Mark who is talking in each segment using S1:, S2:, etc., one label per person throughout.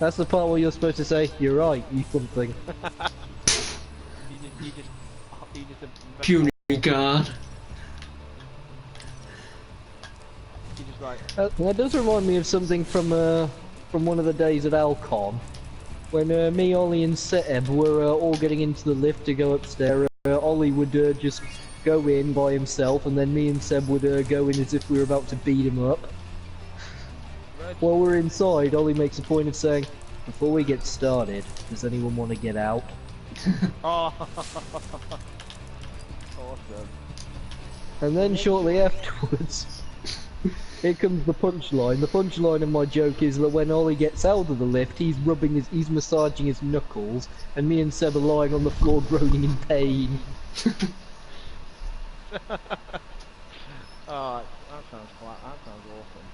S1: That's the part where you're supposed to say, "You're right, you something."
S2: You just
S3: Puny guard.
S2: You just like.
S1: That does remind me of something from one of the days at Alcon, when me, Ollie, and Seb were all getting into the lift to go upstairs. Ollie would just go in by himself, and then me and Seb would go in as if we were about to beat him up. While we're inside, Ollie makes a point of saying, "Before we get started, does anyone want to get out?"
S2: Oh, awesome.
S1: And then shortly afterwards, here comes the punchline. The punchline of my joke is that when Ollie gets out of the lift, he's massaging his knuckles, and me and Seb are lying on the floor groaning in pain.
S2: Oh, that sounds awesome.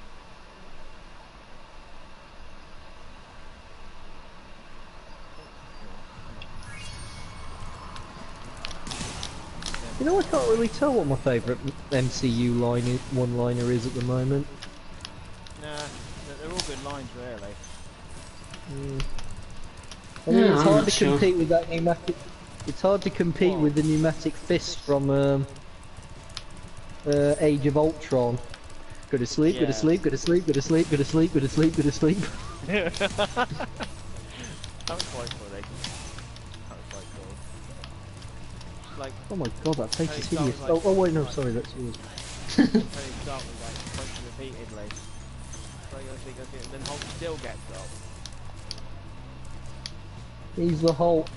S1: You know, I can't really tell what my favourite MCU one-liner is at the moment.
S2: Nah, they're all good lines, really.
S1: I mean, it's hard to compete with that pneumatic. It's hard to compete with the pneumatic fist from Age of Ultron. Go to sleep, go to sleep, go to sleep, go to sleep, go to sleep, go to sleep, go to sleep.
S2: That was quite funny. That was quite cool. Like,
S1: oh my god, that face is hideous. Like, oh wait, no, sorry, that's yours.
S2: very start with like punching repeatedly. So you think, and then Hulk still gets up.
S1: He's the Hulk.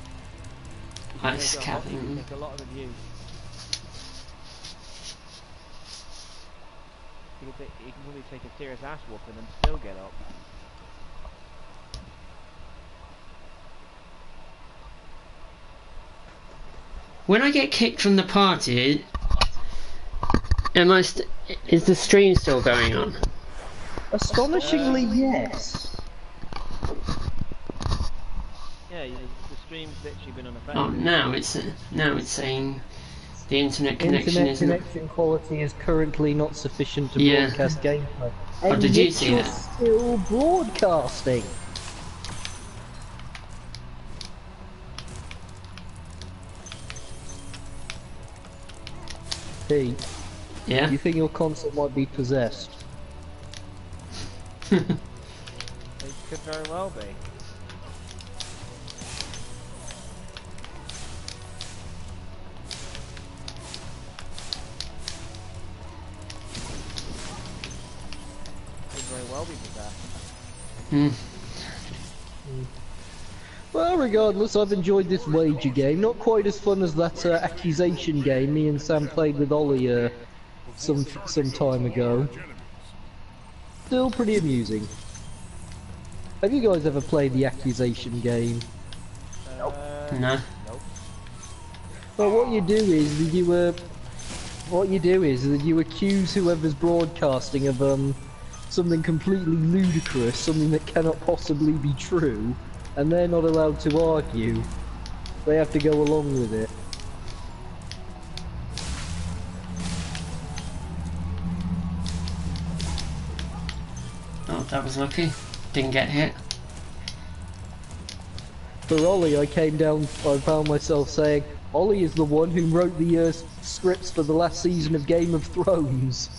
S3: That's Cavern.
S2: You take a lot of abuse. You can probably take a serious ass whooping and still get up.
S3: When I get kicked from the party, is the stream still going on?
S1: Astonishingly, yes.
S2: Yeah, the stream's literally been unaffected.
S3: Oh, now it's saying the internet connection
S1: Internet connection quality is currently not sufficient to broadcast gameplay.
S3: Oh, did you see that?
S1: Still broadcasting. Pete,
S3: Yeah.
S1: you think your console might be possessed?
S2: It could very well be. Could very well be possessed.
S1: Well, regardless, I've enjoyed this wager game. Not quite as fun as that accusation game me and Sam played with Ollie some time ago. Still pretty amusing. Have you guys ever played the accusation game?
S3: No.
S2: Nope.
S1: Well, what you do is you accuse whoever's broadcasting of something completely ludicrous, something that cannot possibly be true, and they're not allowed to argue. They have to go along with it.
S3: Oh, that was lucky. Didn't get hit.
S1: For Ollie, I found myself saying, Ollie is the one who wrote the scripts for the last season of Game of Thrones.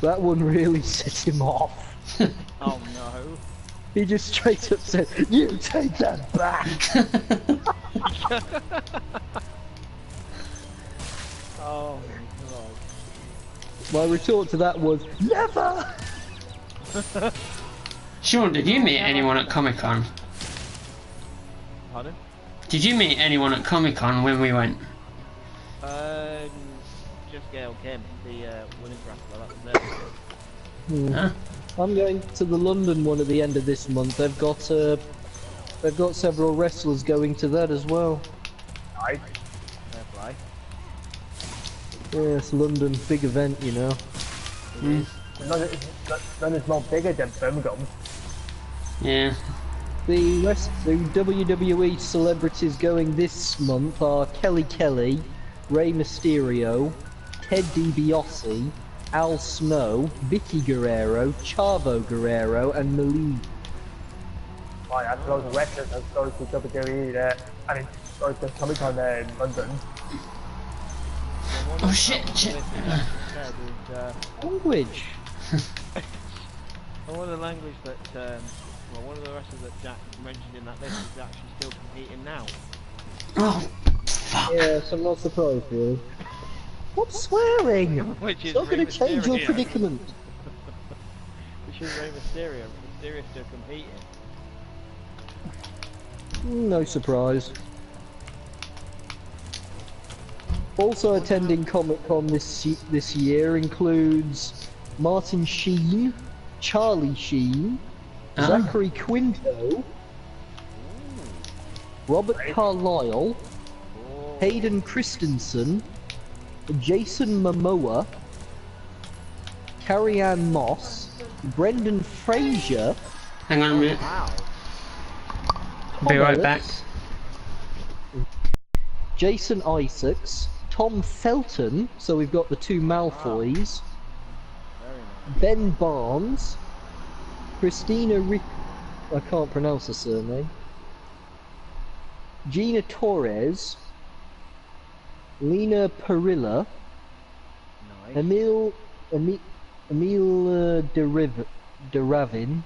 S1: That one really set him off.
S2: Oh no.
S1: He just straight up said, "You take that back!"
S2: Oh my god.
S1: My retort to that was, "Never!"
S3: Sean, did you meet anyone at Comic Con?
S2: Pardon?
S3: Did you meet anyone at Comic Con when we went?
S2: Just Gail Kim, the women's wrestler, that was it.
S3: Huh?
S1: I'm going to the London one at the end of this month. They've got several wrestlers going to that as well.
S2: Nice. Fair play.
S1: Yes, London, big event, you know.
S4: None is more bigger than Birmingham.
S3: Yeah.
S1: The WWE celebrities going this month are Kelly, Rey Mysterio, Ted DiBiase, Al Snow, Vicky Guerrero, Chavo Guerrero, and Malie.
S4: Right, that's loads of wrestlers that goes to WWE there. I mean, goes to Comic Con there in London.
S3: Oh shit, shit.
S1: Language.
S2: One of the language that, well, one of the wrestlers that Jack mentioned in that list is actually still competing now.
S3: Oh, fuck.
S1: Yes, I'm not surprised, really. What's swearing?
S2: Which is
S1: It's not going to change your
S2: Mysterio.
S1: predicament.
S2: Which is Rey Mysterio, but Mysterio's still competing.
S1: No surprise. Also attending Comic-Con this year includes Martin Sheen, Charlie Sheen, Zachary Quinto, Robert Carlyle, Hayden Christensen, Jason Momoa, Carrie-Anne Moss, Brendan Fraser.
S3: Hang on a minute.
S2: Wow.
S3: I'll be right back.
S1: Jason Isaacs, Tom Felton, so we've got the two Malfoys,
S2: Very nice.
S1: Ben Barnes, Christina I can't pronounce the surname, Gina Torres, Lena Perilla,
S2: Nice.
S1: Emil Deravin,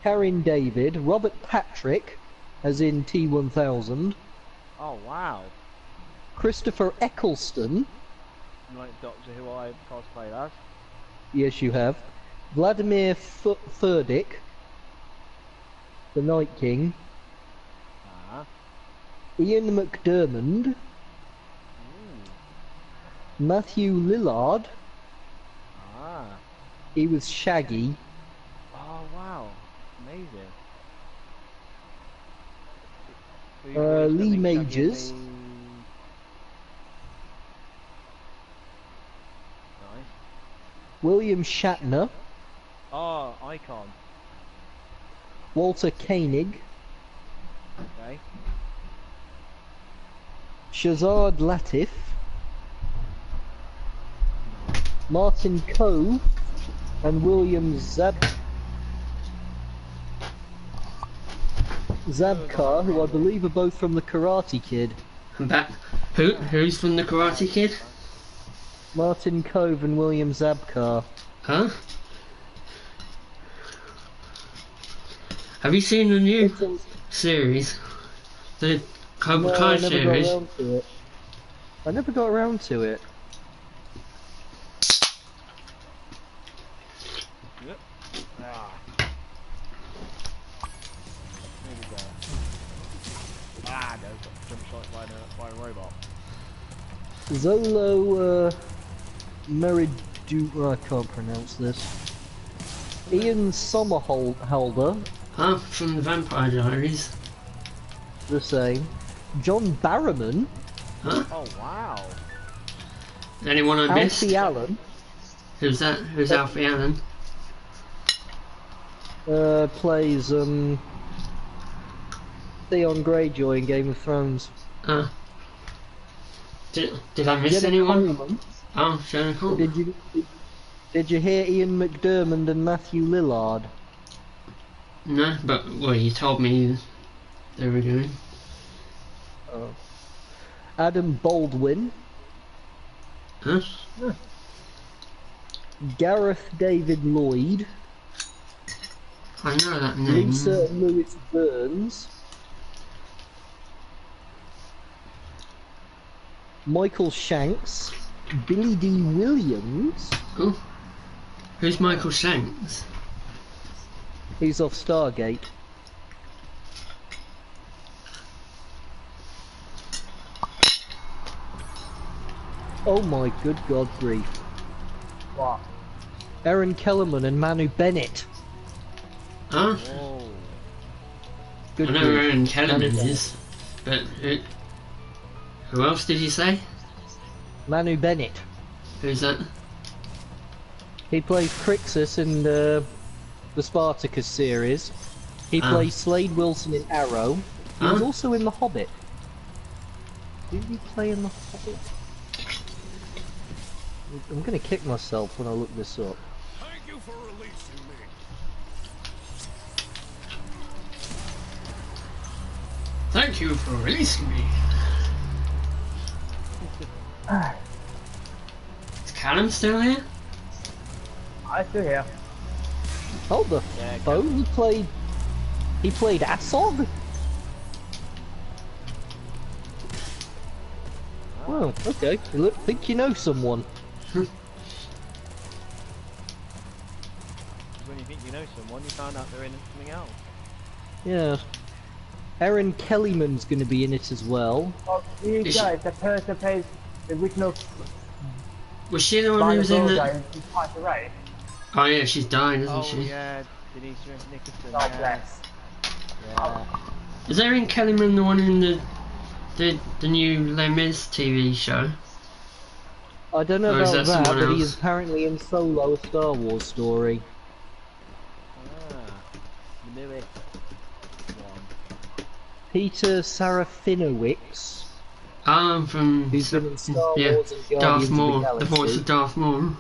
S1: Karen David, Robert Patrick, as in T1000,
S2: Oh wow.
S1: Christopher Eccleston,
S2: Like Doctor Who I cosplayed as.
S1: yes you have, Vladimir Furdik, the Night King,
S2: Ah.
S1: Ian McDermott, Matthew Lillard,
S2: Ah.
S1: he was Shaggy,
S2: Oh wow. Amazing. So
S1: Lee
S2: Shaggy and
S1: Majors.
S2: Lee- Nice.
S1: William Shatner,
S2: Oh, Icon.
S1: Walter Koenig,
S2: Okay.
S1: Shazad Latif, Martin Cove, and William Zabkar, who I believe are both from the Karate Kid.
S3: I'm back. Who's from the Karate Kid?
S1: Martin Cove and William Zabkar.
S3: Huh? Have you seen the new series? The Cobra
S1: No,
S3: Kai
S1: I never got
S3: series?
S1: around to it. I never got around to it.
S2: Yep. Ah. Here we go. Ah, no, got jump shot by a robot.
S1: Zolo Meridu, I can't pronounce this. Ian Somerhalder,
S3: Huh? From the Vampire Diaries?
S1: the same. John Barrowman,
S3: Huh?
S2: Oh wow.
S3: Anyone I missed?
S1: Alfie Allen,
S3: Who's that? Who's Alfie Allen?
S1: plays Theon Greyjoy in Game of Thrones.
S3: Did I miss
S1: Jenna
S3: anyone?
S1: Coleman.
S3: Oh, Jenna Coleman.
S1: Did you hear Ian McDermott and Matthew Lillard?
S3: No, but well, you told me they were doing.
S1: Oh. Adam Baldwin,
S3: Huh?
S1: Gareth David Lloyd,
S3: I know that name.
S1: Lisa Lewis Burns, Michael Shanks, Billy D. Williams,
S3: Oh, who's Michael Shanks?
S1: he's off Stargate. Oh my good god grief.
S4: What?
S1: Aaron Kellerman and Manu Bennett.
S3: Huh?
S2: Whoa.
S1: Good
S3: I know
S1: grief.
S3: Aaron Kellerman
S1: Manu Bennett.
S3: is, but who else did you say?
S1: Manu Bennett.
S3: Who's that?
S1: He plays Crixus in the Spartacus series. He plays Slade Wilson in Arrow. He was
S3: Huh?
S1: also in The Hobbit. Did he play in The Hobbit? I'm gonna kick myself when I look this up.
S5: Thank you for releasing me.
S3: Thank you for releasing me. Is Callum still here?
S4: I'm still here.
S1: Hold the
S2: Yeah,
S1: phone. He played Asog. Well, okay. You look, think you know someone.
S2: When you think you know someone, you find out they're in something else.
S1: Yeah. Erin Kellyman's going to be in it as well.
S4: Oh, you
S3: Is
S4: guys, the person who plays the original
S3: Was she the one who was in
S4: guy
S3: the...
S4: in Spider Ray.
S3: Oh yeah, she's dying, isn't
S2: Oh
S3: she?
S2: yeah, Denise Nicholson.
S4: God
S2: Yeah.
S4: bless.
S2: Yeah.
S3: Is Erin Kellyman the one in the new Les Mis TV show?
S1: I don't know
S3: Or is
S1: about
S3: that
S1: that,
S3: someone
S1: but he
S3: else?
S1: is apparently in Solo, a Star Wars story.
S2: Ah, the newest one.
S1: Peter Serafinowicz,
S3: From
S1: who's been in Star
S3: yeah,
S1: Wars and
S3: Darth
S1: Guardians of the
S3: Maul, the
S1: Galaxy.
S3: voice of Darth Maul.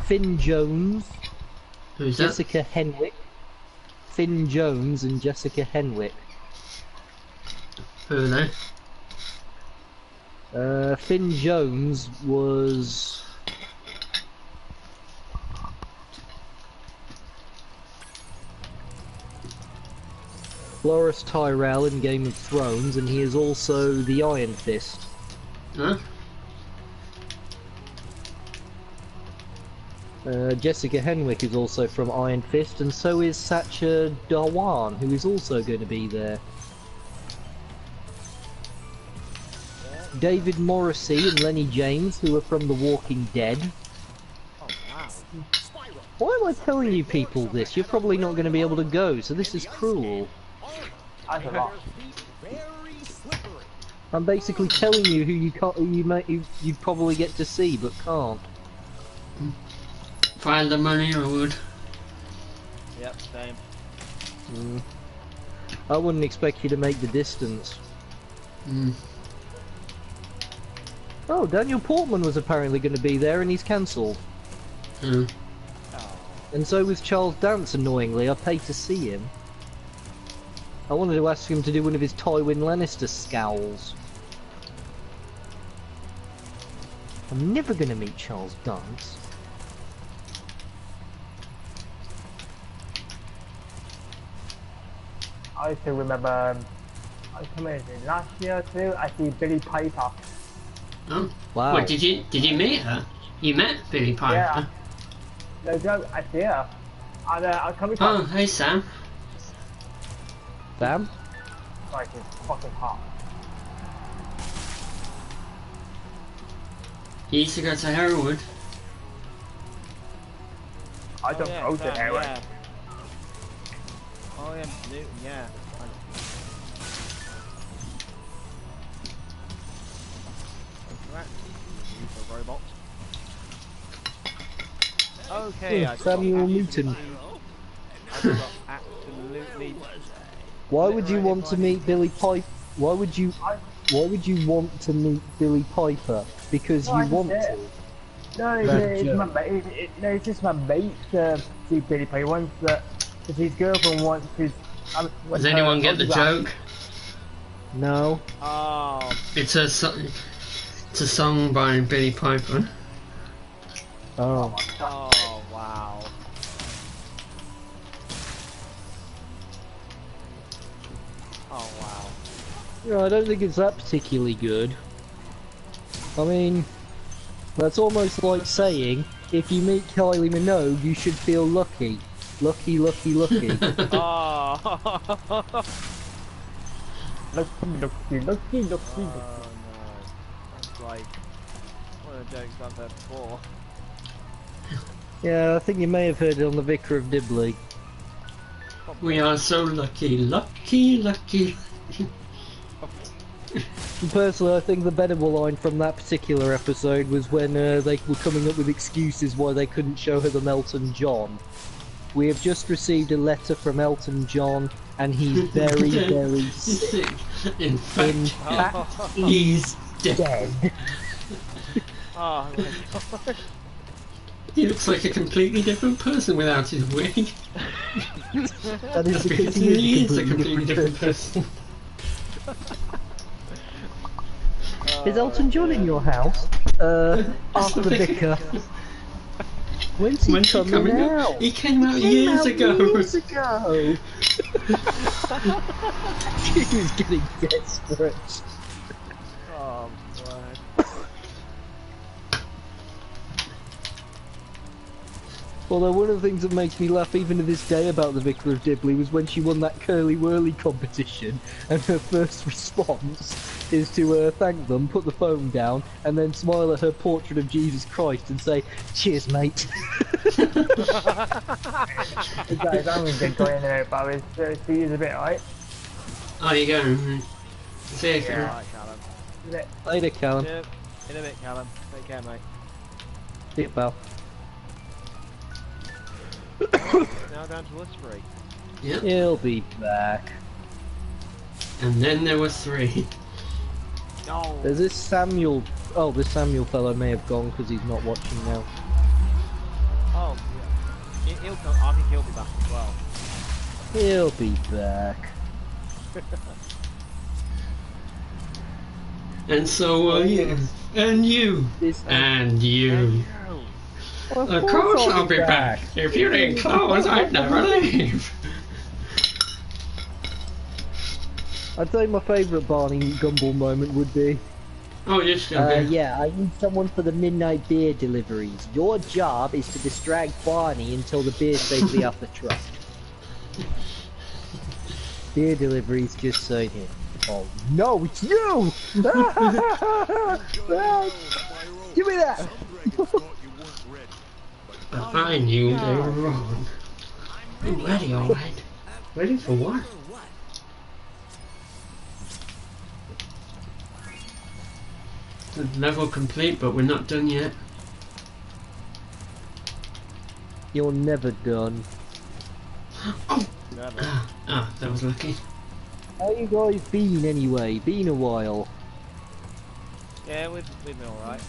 S1: Finn Jones,
S3: Who's that?
S1: Jessica Henwick. Finn Jones and Jessica Henwick.
S3: Who are they?
S1: Finn Jones was... Loras Tyrell in Game of Thrones, and he is also the Iron Fist.
S3: Huh?
S1: Jessica Henwick is also from Iron Fist, and so is Sacha Dhawan, who is also going to be there. David Morrissey and Lenny James, who are from The Walking Dead.
S2: Oh wow.
S5: Spyro.
S1: Why am I telling you people this? You're probably not going to be able to go, so this is cruel.
S4: That's a lot.
S5: Very slippery.
S1: I'm basically telling you who you can't, you probably get to see, but can't.
S3: If I had the money, I would.
S2: Yep, same.
S1: I wouldn't expect you to make the distance.
S3: Mm.
S1: Oh, Daniel Portman was apparently going to be there, and he's cancelled.
S3: Mm.
S2: Oh.
S1: And so was Charles Dance, annoyingly. I paid to see him. I wanted to ask him to do one of his Tywin Lannister scowls. I'm never going to meet Charles Dance.
S4: I still remember, I come in last year too, I see Billy Piper.
S3: Oh.
S1: Wow.
S3: Wait, did you meet her? You met Billy Piper?
S4: Yeah. No joke, I see her. And I come in,
S3: Oh, hey Sam.
S1: Sam?
S4: like, it's fucking hot.
S3: You used to go to Hereward.
S4: I don't
S2: yeah,
S4: go to
S2: Sam,
S4: Heron.
S2: yeah. Oh yeah, Newton, yeah. Correct. Use a robot. Okay, I
S1: Samuel Newton.
S2: I got absolutely.
S1: Why would you want to meet Billy Piper? Why would you want to meet Billy Piper? Because
S4: No,
S1: you
S4: I
S1: want
S4: did.
S1: to.
S4: No, it's my mate. No, it's just my mate to see Billy Piper. Wants that his girlfriend wants his.
S3: Does anyone get the joke?
S1: No.
S2: Oh,
S3: It's a song by Billy Piper.
S1: Oh.
S2: oh wow. Oh wow.
S1: Yeah, I don't think it's that particularly good. I mean, that's almost like saying, if you meet Kylie Minogue, you should feel lucky. Lucky, lucky, lucky.
S2: Oh.
S4: Lucky.
S2: Oh no. That's like one of the jokes I've heard before.
S1: Yeah, I think you may have heard it on the Vicar of Dibley.
S3: We are so lucky, lucky, lucky.
S1: Personally, I think the better line from that particular episode was when they were coming up with excuses why they couldn't show her the Elton John. We have just received a letter from Elton John, and he's very, very
S3: He's
S1: sick.
S3: sick. In fact,
S1: In fact,
S3: he's dead.
S1: dead.
S2: Oh my god.
S3: He looks like a completely different person without his wig.
S1: That is because
S3: Because
S1: he
S3: he
S1: is
S3: is a completely different person.
S1: Is Elton John in your house? After the vicar. When's he coming out?
S3: He came out years ago.
S1: Years ago. He was getting desperate.
S2: Oh god.
S1: Although one of the things that makes me laugh even to this day about the Vicar of Dibley was when she won that curly whirly competition, and her first response is to thank them, put the phone down, and then smile at her portrait of Jesus Christ and say, "Cheers, mate."
S4: Guys, I'm gonna get going there, but it's a bit right.
S3: Oh, you going? See you, Callum.
S2: Alright, Callum.
S1: Later, Callum.
S2: In a bit, Callum. Take care, mate.
S1: See you, pal.
S2: Now down to us three.
S3: Yep.
S1: He'll be back.
S3: And then there were 3.
S2: No.
S1: There's this Samuel. Oh, this Samuel fellow may have gone because he's not watching now.
S2: Oh, yeah. He'll come. I think he'll be back as well.
S1: He'll be back.
S3: And so will you. And you.
S1: This
S3: And you. Of course I'll be back. If you didn't close, I'd never leave.
S1: I'd say my favourite Barney Gumble moment would be,
S3: Oh, you're still there.
S1: yeah, I need someone for the midnight beer deliveries. Your job is to distract Barney until the beer's safely off the truck. Beer deliveries just so him. Oh no, it's you! Give me that!
S3: But I knew they were wrong. I'm ready, alright. Ready for what? The level complete, but we're not done yet.
S1: You're never done.
S3: Oh!
S2: Never.
S3: That was lucky.
S1: How you guys been anyway? Been a while.
S2: Yeah, we've been alright.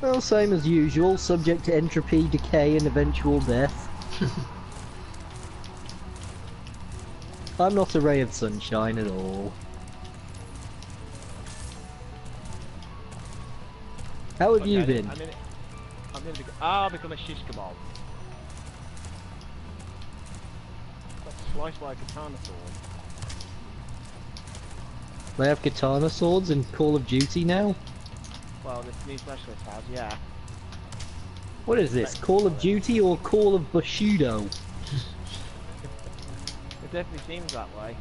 S1: Well, same as usual, subject to entropy, decay and eventual death. I'm not a ray of sunshine at all. How have you been?
S2: I'm gonna I'll become a shish kebab. Got sliced by a katana sword.
S1: They have katana swords in Call of Duty now?
S2: Well, this new specialist has, yeah.
S1: What is this, Call of Duty or Call of Bushido?
S2: It definitely seems that way.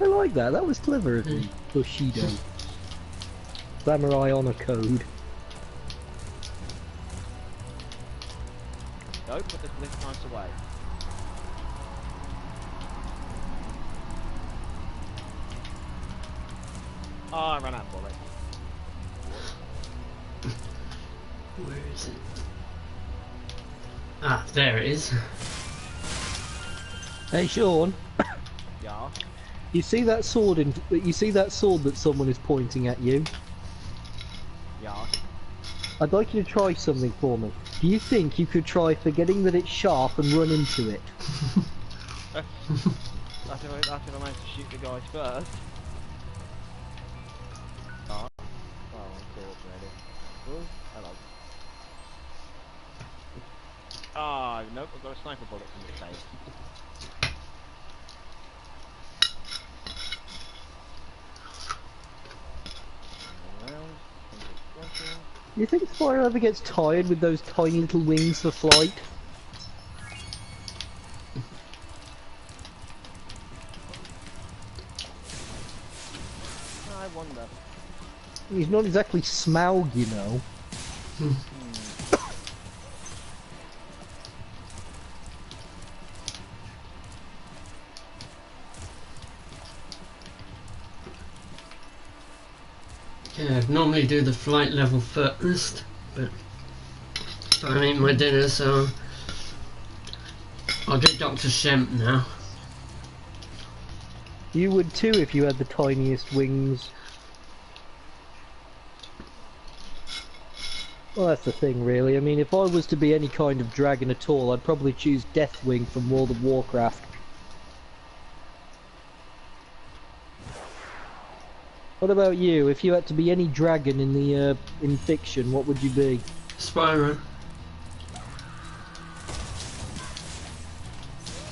S1: I like that, that was clever of me. Bushido. Samurai honor code.
S2: Nope, put this list nice away. Oh, I ran out of bullets.
S3: Where is it? Ah, there it is.
S1: Hey Sean,
S2: Yeah.
S1: you see that sword that someone is pointing at you?
S2: Yeah.
S1: I'd like you to try something for me. Do you think you could try forgetting that it's sharp and run into it?
S2: That's if I manage to shoot the guys first. Oh, sword's ready. Oh, hello. Ah, nope, I've got a sniper bullet in the face.
S1: Do you think Spyro ever gets tired with those tiny little wings for flight?
S2: I wonder.
S1: He's not exactly Smaug, you know.
S3: Yeah, I'd normally do the flight level first, but I'm eating my dinner, so I'll get Dr. Shemp now.
S1: You would too if you had the tiniest wings. Well, that's the thing, really. I mean, if I was to be any kind of dragon at all, I'd probably choose Deathwing from World of Warcraft. What about you? If you had to be any dragon in the in fiction, what would you be?
S3: Spyro.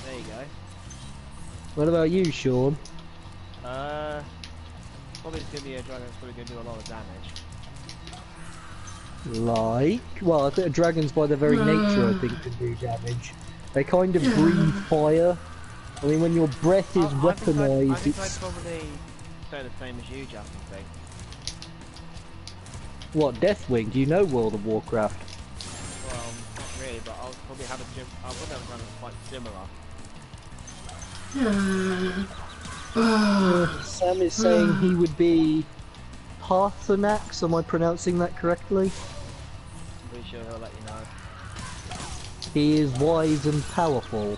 S2: There you go.
S1: What about you, Sean?
S2: Probably just gonna be a dragon that's probably gonna do a lot of damage.
S1: Like? Well, I think dragons by their very nature, I think, can do damage. They kind of breathe fire. I mean, when your breath is weaponized,
S2: I think I'd
S1: it's...
S2: probably say the same as you, Justin, I think.
S1: What, Deathwing? Do you know World of Warcraft?
S2: Well, not really, but I'll probably have a dragon that's quite similar.
S1: Sam is saying he would be Parthenax. Am I pronouncing that correctly?
S2: I'm pretty sure he'll let you know.
S1: He is wise and powerful.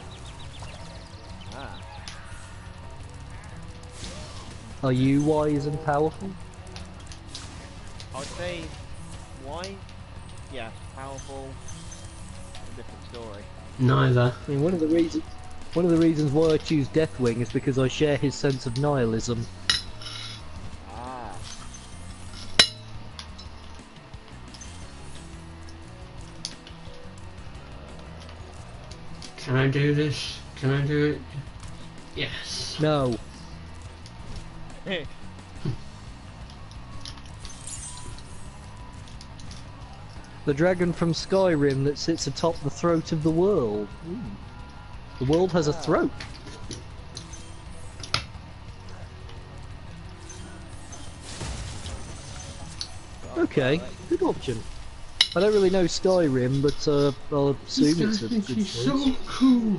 S2: Ah.
S1: Are you wise and powerful?
S2: I would say why? Yeah, powerful. A different story.
S3: Neither.
S1: I mean, one of the reasons why I choose Deathwing is because I share his sense of nihilism.
S2: Ah.
S3: Can I do this? Can I do it? Yes.
S1: No. The dragon from Skyrim that sits atop the throat of the world. Ooh. The world has a throat. Okay, good option. I don't really know Skyrim, but I'll assume it's a good
S3: He's
S1: choice.
S3: so cool.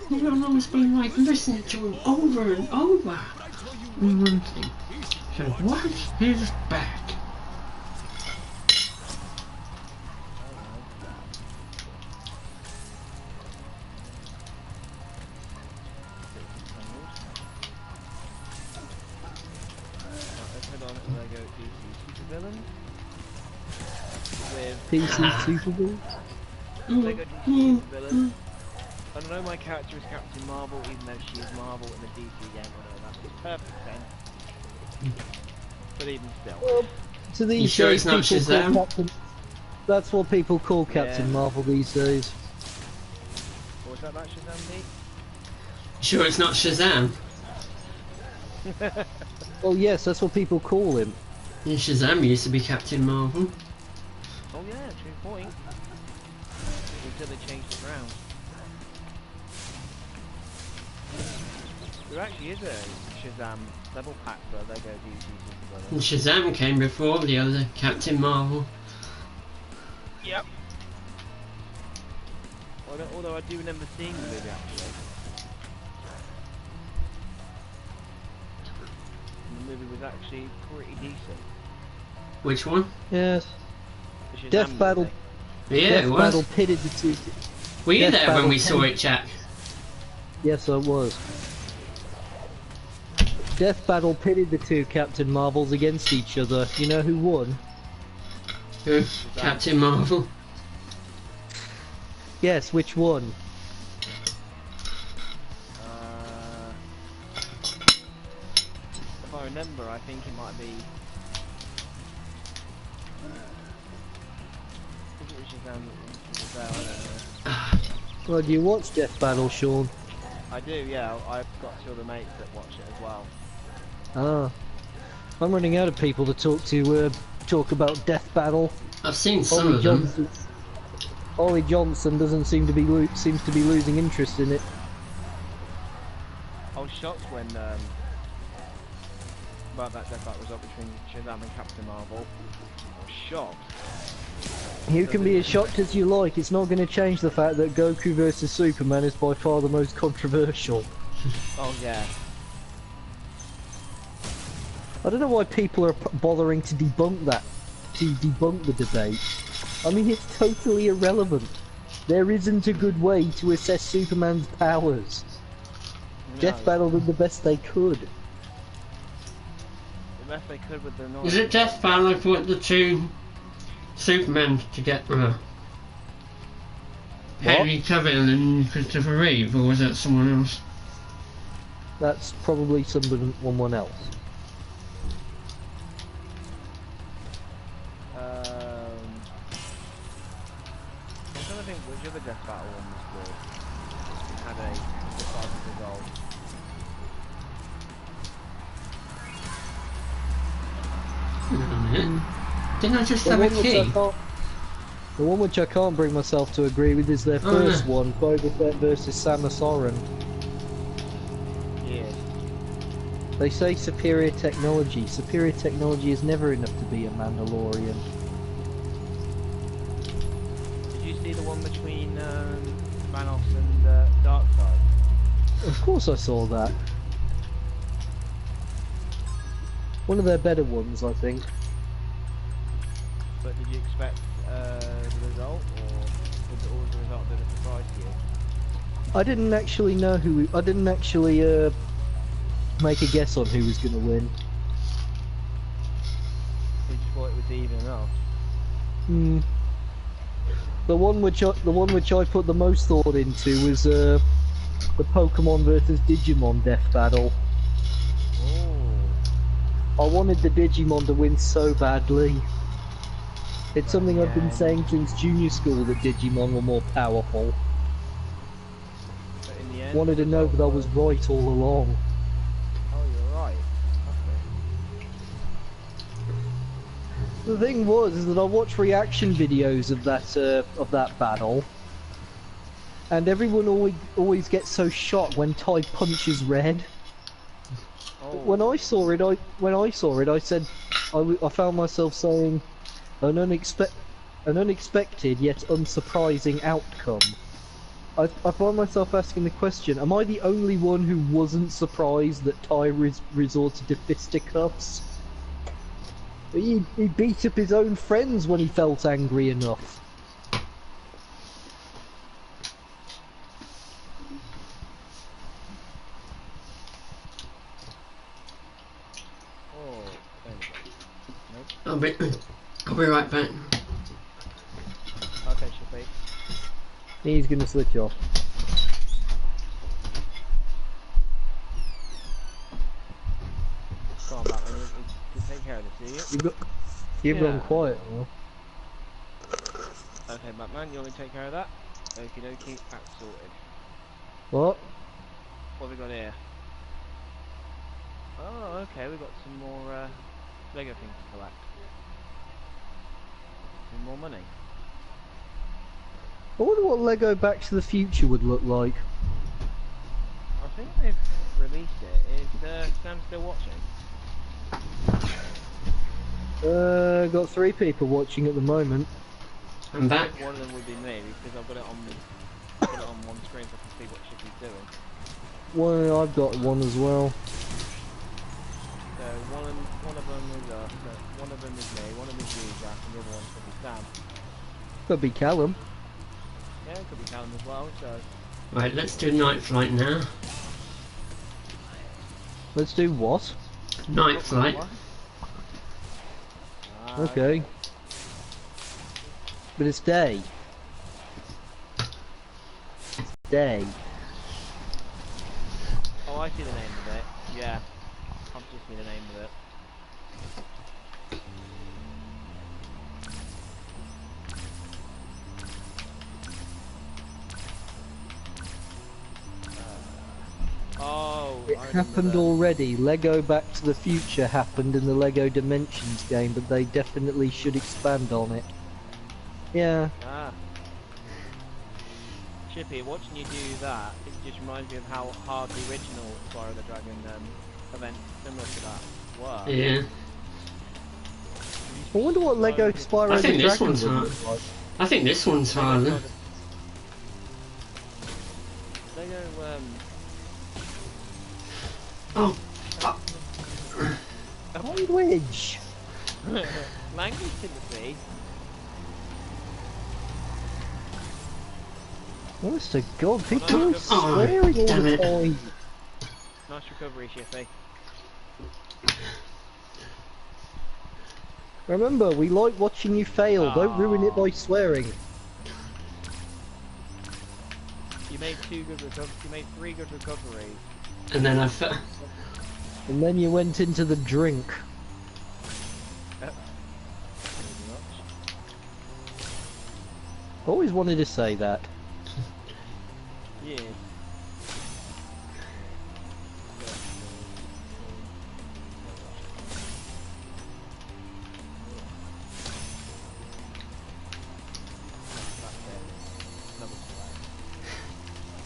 S3: You don't always be like listening to him over and over. And one thing. So watch his back.
S1: PC Superboy?
S2: Lego DC villain. I don't know, my character is Captain Marvel, even though she is Marvel in the DC game. I know that makes perfect sense. But even still.
S1: Well, to these
S3: You sure
S1: days,
S3: it's not
S1: people call
S3: Shazam?
S1: Captain... That's what people call Captain
S2: Yeah.
S1: Marvel these days.
S2: Or was that Shazam me?
S3: Sure it's not Shazam?
S1: Oh yes, that's what people call him.
S3: Yeah, Shazam used to be Captain Marvel.
S2: Oh yeah, true point. Until they changed it round. There actually is a Shazam level pack for Lego DC Super
S3: And Shazam came before the other Captain Marvel.
S2: Yep. Although I do remember seeing the movie actually. And the movie was actually pretty decent.
S3: Which one?
S1: Yes.
S2: The Shazam
S1: Death Battle.
S2: movie.
S3: Yeah,
S1: Death
S3: it
S1: Battle
S3: was.
S1: pitted the two.
S3: Were you
S1: Death
S3: there when
S1: Battle
S3: we saw it, Jack?
S1: Yes, I was. Death Battle pitted the two Captain Marvels against each other. You know who won?
S3: Who? Captain Marvel.
S1: Yes, which one?
S2: If I remember, I think it might be. I think it was Shazam that was there, I don't know.
S1: Well, do you watch Death Battle, Sean?
S2: I do, yeah. I've got two other mates that watch it as well.
S1: Ah. I'm running out of people to talk about Death Battle.
S3: I've seen some of them.
S1: Ollie Johnson doesn't seem to be losing interest in it.
S2: I was shocked when about that death battle result between Shazam and Captain Marvel. I was shocked.
S1: You can be as shocked as you like, it's not going to change the fact that Goku vs Superman is by far the most controversial.
S2: Oh yeah.
S1: I don't know why people are bothering to debunk the debate. I mean, it's totally irrelevant. There isn't a good way to assess Superman's powers.
S2: No,
S1: Death battled them the best they could.
S2: the best they could with the knowledge.
S3: Was it Death Battle put the two Supermen to get Henry Cavill and Christopher Reeve, or was that someone else?
S1: That's probably someone else.
S2: I'm trying to think which other Death Battle one was good. Had a decisive result.
S3: Hang on a minute. Didn't I just
S1: The
S3: have a
S1: one which I
S3: key?
S1: can't- The one which I can't bring myself to agree with is their first
S3: no.
S1: one, Boba Fett versus Samus Aran.
S2: Yeah.
S1: They say superior technology. Superior technology is never enough to be a Mandalorian.
S2: Did you see the one between Manos and Darkseid?
S1: Of course I saw that. One of their better ones, I think.
S2: But did you expect the result, or was the result a bit of a surprise to you?
S1: I didn't actually know who. I didn't actually make a guess on who was going to win.
S2: You just thought it was even enough.
S1: Hmm. The one which I put the most thought into was the Pokemon versus Digimon death battle.
S2: Oh.
S1: I wanted the Digimon to win so badly. It's something I've been saying since junior school that Digimon were more powerful.
S2: But in the end,
S1: Wanted to know that I was right all along.
S2: Oh, you're right.
S1: The thing was is that I watched reaction videos of that battle, and everyone always gets so shocked when Ty punches red.
S2: Oh.
S1: When I saw it, I said I found myself saying an unexpected yet unsurprising outcome. I find myself asking the question: am I the only one who wasn't surprised that Ty resorted to fisticuffs? He beat up his own friends when he felt angry enough.
S2: Oh. There we go. Nope.
S3: I'll be right back.
S2: Okay, Shippy.
S1: He's gonna switch off.
S2: Go on, Batman. You take care of this, do you?
S1: You've
S2: Yeah.
S1: gone quiet now.
S2: Okay, Batman, you want me to take care of that? Okie dokie, that's sorted.
S1: What?
S2: What have we got here? Oh, okay, we've got some more Lego things to collect. Some more money.
S1: I wonder what Lego Back to the Future would look like.
S2: I think they've released it. Is Sam still watching?
S1: Got 3 people watching at the moment.
S3: I'm back.
S2: One of them would be me because I've got it on one screen so I can see what Shippy's doing.
S1: Well, I've got one as well.
S2: So one of them is us, one of them is me, one of them is you, Jack, and the other one could be Sam.
S1: Could be Callum.
S2: Yeah, it could be Callum as well. So
S3: Right, let's do Night Flight now.
S1: Let's do what?
S3: Night Flight.
S1: Okay. But it's day. It's day.
S2: Oh, I see the name of it. Yeah, I've just seen the name of it. Oh,
S1: It
S2: I remember
S1: happened
S2: that.
S1: already. Lego Back to the Future happened in the Lego Dimensions game, but they definitely should expand on it. Yeah.
S2: Ah. Chippy, watching you do that, it just reminds me of how hard the original Spyro the Dragon event similar to that was.
S3: Yeah.
S1: I wonder what Lego Spyro
S3: I
S1: the
S3: think this
S1: Dragon
S3: one's
S1: would
S3: hard.
S1: look like.
S3: I think this one's harder.
S2: Lego,
S3: Oh.
S1: Language!
S2: language Timothy.
S1: Honest to God, people are
S3: Oh,
S1: swearing all
S3: damn
S1: the
S3: it.
S1: time.
S2: Nice recovery, Shippy.
S1: Remember, we like watching you fail. Don't ruin it
S2: Oh.
S1: by swearing.
S2: You made 3 good recoveries.
S3: And then I fell.
S1: And then you went into the drink.
S2: Pretty much.
S1: Always wanted to say that.
S2: Yeah.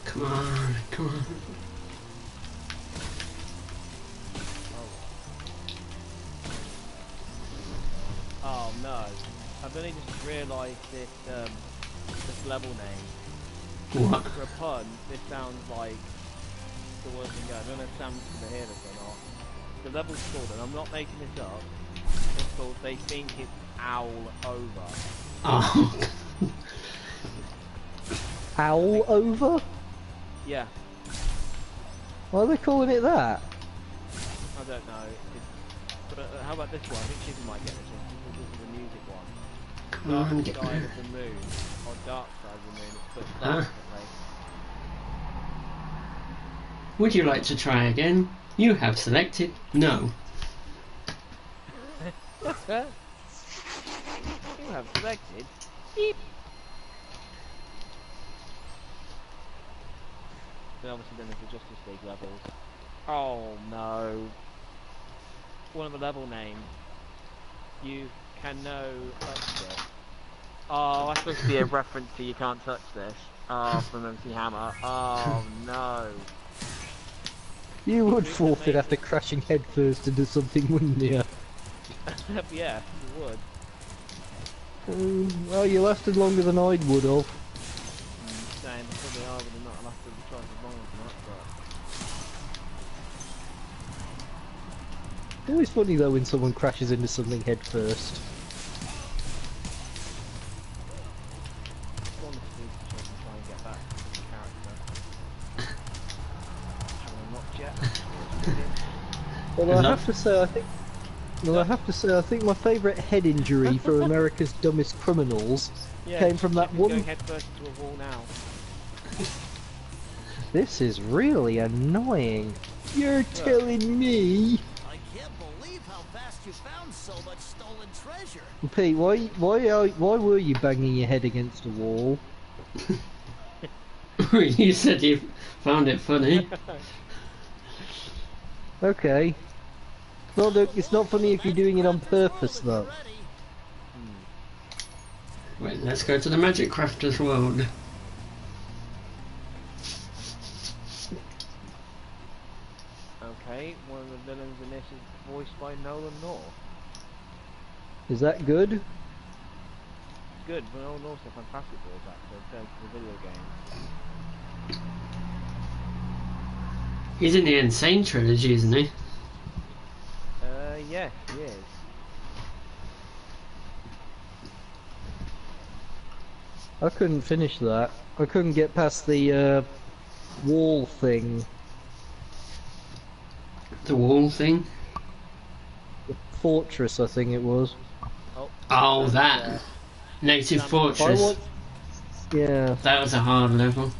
S3: Come on, come on.
S2: Oh no. I've only just realised this level name.
S3: What?
S2: For a pun, this sounds like the worst thing going. I don't know if Sam's gonna hear this or not. The level's called, and I'm not making this up, it's called They Think It's Owl Over.
S3: Oh.
S1: Owl over?
S2: Yeah,
S1: Why are they calling it that?
S2: I don't know. But how about this one? I think Chicken might get this one. This is the music one.
S3: Come
S2: Dark
S3: on, get
S2: Side
S3: there.
S2: of the Moon, or Dark Side of the Moon, it's split
S3: Huh?
S2: differently.
S3: Would you like to try again? You have selected no.
S2: You have selected. Beep. Then obviously then there's the Justice League levels. Oh no. One of the level names. You can no touch this. Oh, that's supposed to be a reference to You Can't Touch This. Oh, from MC Hammer. Oh no.
S1: You would
S2: We can
S1: forfeit
S2: make
S1: after crashing headfirst into something, wouldn't you?
S2: Yeah, you would.
S1: Well, you lasted longer than I would have.
S2: Saying probably I would have not lasted twice as long as that, but...
S1: It's always funny though when someone crashes into something headfirst.
S2: Honestly, so I can try and get back to the character. Haven't unlocked yet.
S1: Well, I have to say, I think. Well, I have to say, I think my favourite head injury for America's Dumbest Criminals came from that
S2: Chip is
S1: one.
S2: going headfirst into a wall now.
S1: This is really annoying. You're telling me,
S5: I can't believe how fast you found so much stolen treasure.
S1: Pete? Why were you banging your head against a wall?
S3: You said you found it funny.
S1: Okay. Well, look, it's not funny if you're doing it on purpose, though.
S3: Wait, let's go to the Magic Crafter's world.
S2: Okay, one of the villains in this is voiced by Nolan North.
S1: Is that good?
S2: It's good, but Nolan North's a fantastic voice actor compared to the video game.
S3: He's in the Insane Trilogy, isn't he?
S2: Yes, he is.
S1: I couldn't finish that. I couldn't get past the wall thing.
S3: The wall thing?
S1: The fortress, I think it was.
S3: Oh, that! Native
S1: I
S3: Fortress.
S1: watched. Yeah.
S3: That was a hard level.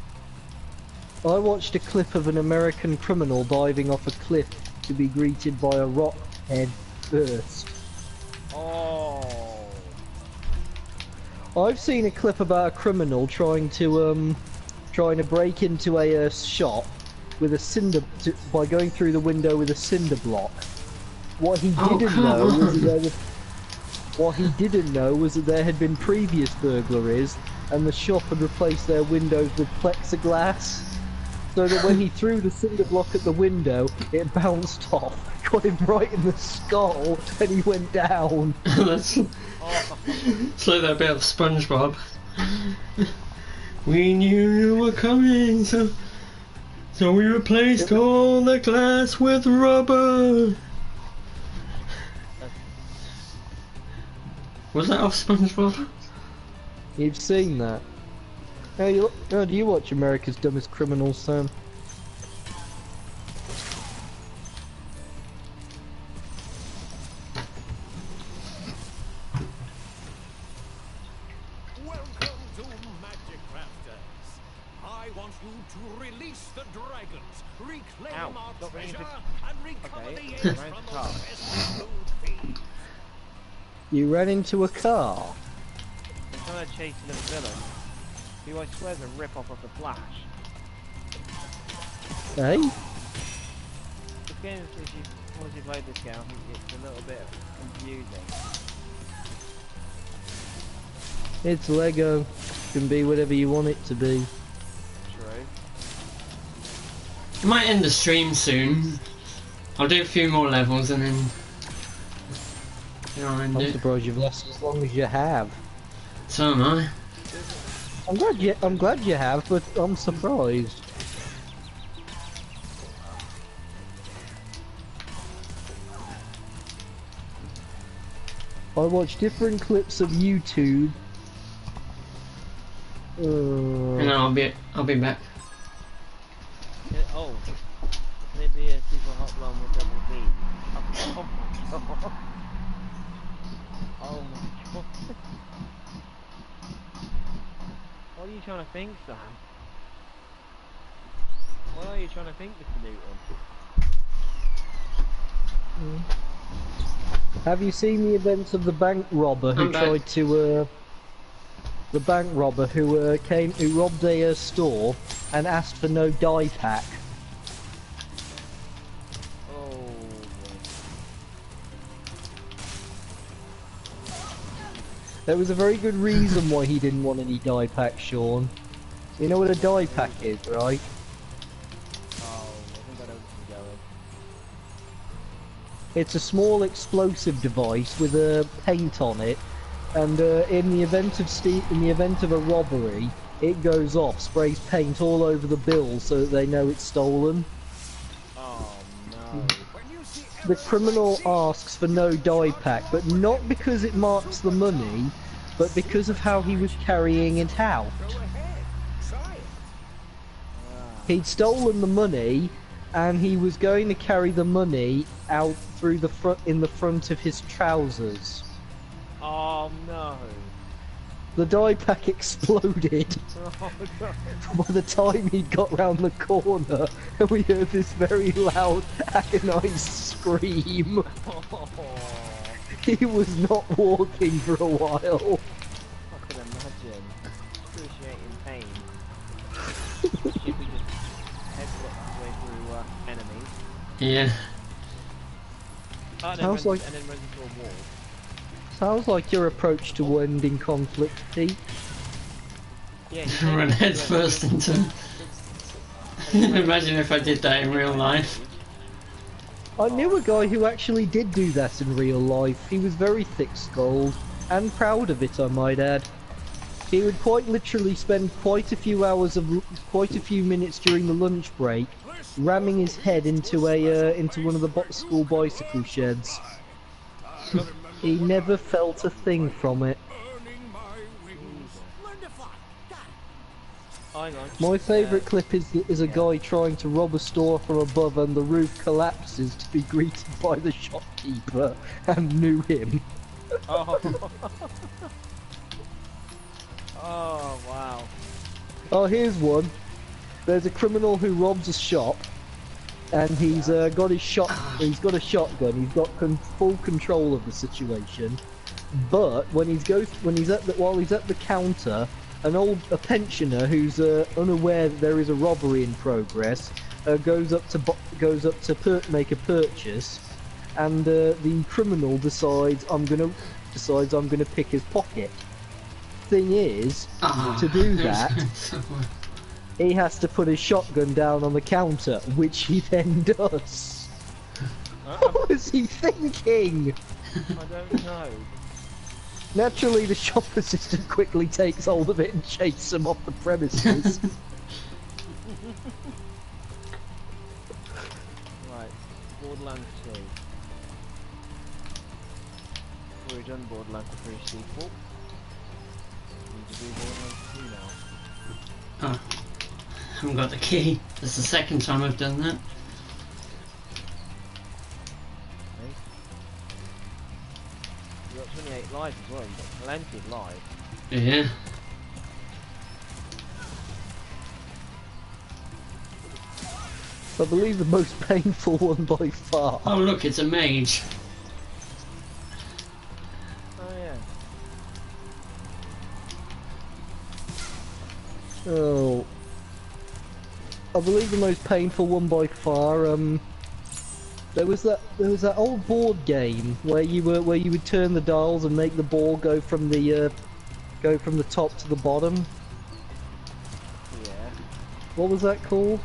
S1: I watched a clip of an American criminal diving off a cliff to be greeted by a rock head first.
S2: Oh.
S1: I've seen a clip about a criminal trying to break into a shop with a by going through the window with a cinder block. What he didn't know was that there had been previous burglaries, and the shop had replaced their windows with plexiglass. So that when he threw the cinder block at the window, it bounced off, got him right in the skull, and he went down.
S3: That's it's like that bit of SpongeBob. We knew you were coming, so we replaced all the glass with rubber. Was that off SpongeBob?
S1: You've seen that. Do you watch America's Dumbest Criminals, Sam?
S5: Welcome to Magic Crafters. I want you to release the dragons, reclaim
S2: Ow,
S5: our
S2: stop running
S5: treasure,
S2: into-
S5: and recover
S2: Okay,
S5: the eggs
S2: ran
S5: from
S2: into
S5: those
S2: car.
S5: pesky food thieves.
S1: You ran into a car.
S2: I'm trying to chase the villain, who I swear is a rip-off of the Flash.
S1: Hey?
S2: This game, once you played this game, I think it's a little bit confusing.
S1: It's Lego. Can be whatever you want it to be.
S2: True.
S3: I might end the stream soon. I'll do a few more levels and then... I'll end
S1: I'm
S3: it.
S1: surprised you've lasted as long as you have.
S3: So am I.
S1: I'm glad you have, but I'm surprised. I watch different clips of YouTube.
S3: And I'll be back.
S2: Oh, can it be a super hot blonde with double D? Oh my god. Oh my god. What are you trying to think, Sam? What are you trying to think, Mr. Newton?
S1: Have you seen the events of the bank robber who
S3: I'm back.
S1: tried to, the bank robber who who robbed a store and asked for no die pack?
S2: Oh.
S1: There was a very good reason why he didn't want any die pack, Sean. You know what a die pack is, right?
S2: Oh, I think I know where this is going.
S1: It's a small explosive device with a paint on it, and in the event of a robbery, it goes off, sprays paint all over the bill so that they know it's stolen.
S2: Oh no.
S5: When you see
S1: The criminal asks for no die pack, but not because it marks the money, but because of how he was carrying it out.
S5: go ahead, try it.
S1: He'd stolen the money, and he was going to carry the money out through the front in the front of his trousers.
S2: Oh no.
S1: The die pack exploded
S2: Oh no.
S1: by the time he got round the corner, and we heard this very loud, agonised scream.
S2: Oh,
S1: He was not walking for a while.
S2: I can imagine. Excruciating pain. If we just headbutt our way through enemies.
S3: Yeah.
S2: And then,
S1: Sounds like-
S2: and then runs into a wall.
S1: Sounds like your approach to ending conflict, Pete.
S2: Yeah,
S3: Run head first into... Imagine if I did that in real life.
S1: I knew a guy who actually did do that in real life. He was very thick-skulled, and proud of it, I might add. He would quite literally spend quite a few minutes during the lunch break, ramming his head into one of the school bicycle sheds. He never felt a thing from it.
S5: Earning my wings. Learn to fly. Got it.
S2: Hang on.
S1: My favourite clip is a guy trying to rob a store from above and the roof collapses to be greeted by the shopkeeper and knew him.
S2: Oh. Oh wow.
S1: Oh, here's one. There's a criminal who robs a shop, and he's got his He's got a shotgun. He's got full control of the situation. But when while he's at the counter, a pensioner who's unaware that there is a robbery in progress goes up to make a purchase, and the criminal decides I'm gonna pick his pocket. Thing is, to do that, he has to put his shotgun down on the counter, which he then does. What was he thinking?
S2: I don't know.
S1: Naturally, the shop assistant quickly takes hold of it and chases him off the premises.
S2: Right. Borderlands 2. We've done Borderlands 3 sequel. Need to do Borderlands 2 now.
S3: Oh, haven't got the key. That's the second time I've done that.
S2: You've got 28 lives as well, you've got plenty of lives.
S3: Yeah.
S1: I believe the most painful one by far.
S3: Oh look, it's a mage.
S2: Oh yeah.
S1: Oh, I believe the most painful one by far. There was that old board game where you would turn the dials and make the ball go from the top to the bottom.
S2: Yeah.
S1: What was that called?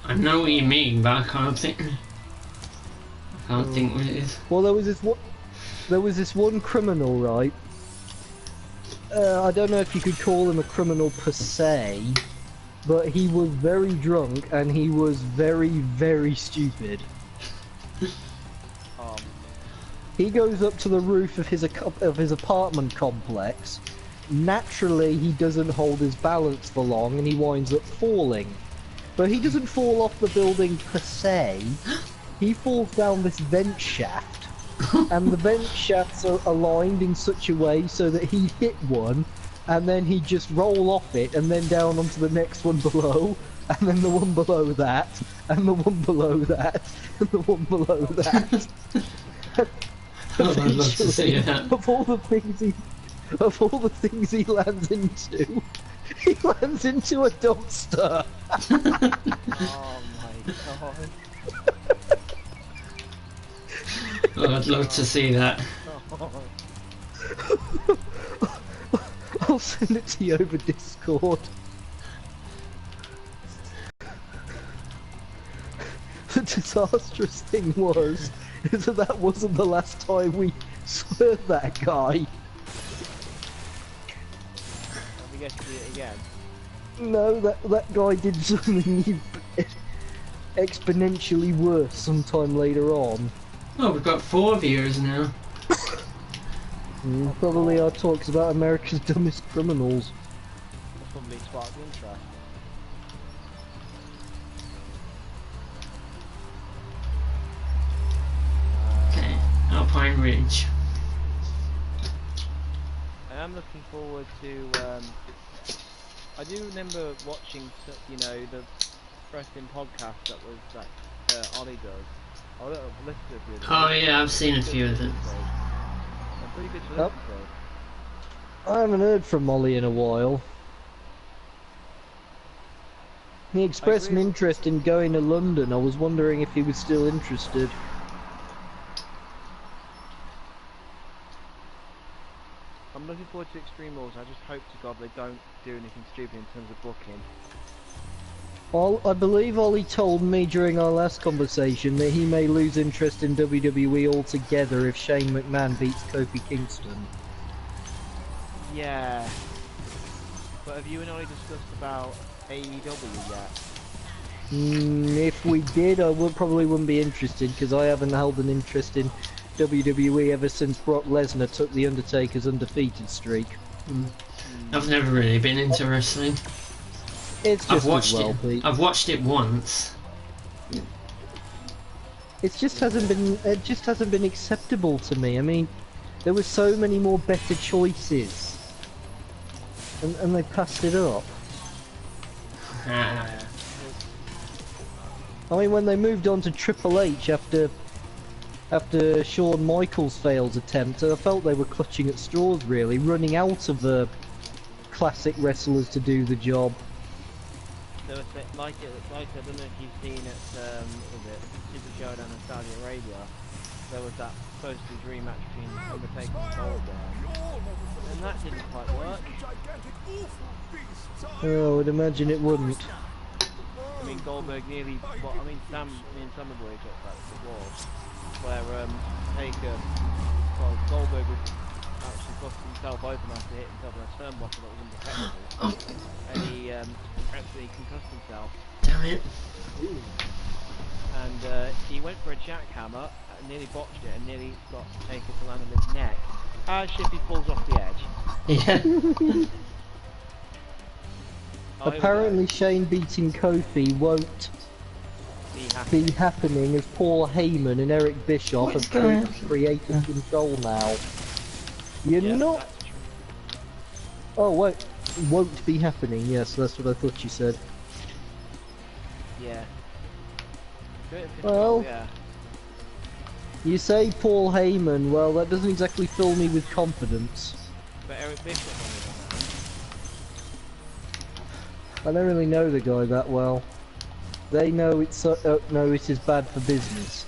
S3: I know what you mean, but I can't think. What it is.
S1: Well, there was this one criminal, right? I don't know if you could call him a criminal per se, but he was very drunk and he was very, very stupid. He goes up to the roof of his apartment complex. Naturally, he doesn't hold his balance for long and he winds up falling. But he doesn't fall off the building per se. He falls down this vent shaft, and the vent shafts are aligned in such a way so that he hit one, and then he just roll off it, and then down onto the next one below, and then the one below that, and the one below that, and the one below that.
S3: Oh, I'd love to see that.
S1: Of all the things he lands into, he lands into a dumpster.
S2: Oh my god.
S3: Oh, I'd love to see that.
S1: I'll send it to you over Discord. The disastrous thing was, is that wasn't the last time we swerved that guy.
S2: Have we get to do it again?
S1: No, that guy did something exponentially worse sometime later on.
S3: Oh, we've got 4 viewers now.
S1: Probably our talks about America's dumbest criminals.
S2: That's probably sparked the interest.
S3: Okay, Alpine Ridge.
S2: I am looking forward to. I do remember watching, you know, the wrestling podcast that Ollie does. I'll listen to a few of them.
S3: Oh yeah, I've seen a few of them.
S2: They're pretty good to listen to.
S1: I haven't heard from Molly in a while. He expressed some interest in going to London. I was wondering if he was still interested.
S2: I'm looking forward to Extreme Rules. I just hope to God they don't do anything stupid in terms of booking.
S1: I believe Ollie told me during our last conversation that he may lose interest in WWE altogether if Shane McMahon beats Kofi Kingston.
S2: Yeah. But have you and Ollie discussed about AEW yet?
S1: If we did, I probably wouldn't be interested, because I haven't held an interest in WWE ever since Brock Lesnar took the Undertaker's undefeated streak.
S3: I've never really been into wrestling.
S1: It's just
S3: I've watched
S1: as well,
S3: it.
S1: Pete.
S3: I've watched it once.
S1: It just hasn't been acceptable to me. I mean, there were so many more better choices, and they passed it up. I mean, when they moved on to Triple H after Shawn Michaels' failed attempt, I felt they were clutching at straws, really, running out of classic wrestlers to do the job.
S2: There was like I don't know if you've seen it, was it Super Showdown in Saudi Arabia? There was that supposed to be dream match between Undertaker and Goldberg, and that didn't quite work.
S1: Oh, I would imagine it wouldn't.
S2: I mean, Goldberg nearly. Well, I mean, me and Summerboy talked about it before, where Goldberg was actually busted himself open after hitting himself in a turnbuckle that was undetectable, and he actually concussed himself.
S3: Damn it!
S2: And he went for a jackhammer, nearly botched it, and nearly got Taker to land on his neck. As Shippy falls off the edge.
S3: Yeah.
S1: Apparently Shane beating Kofi won't be happening as Paul Heyman and Eric Bischoff
S3: What's
S1: have
S3: going on?
S1: creative control now. You're not...
S2: That's true.
S1: Oh wait, won't be happening, yes, that's what I thought you said.
S2: Yeah.
S1: Well,
S2: yeah.
S1: you say Paul Heyman, well that doesn't exactly fill me with confidence.
S2: But Eric Bishop
S1: I don't really know the guy that well. They know it's no, it is bad for business.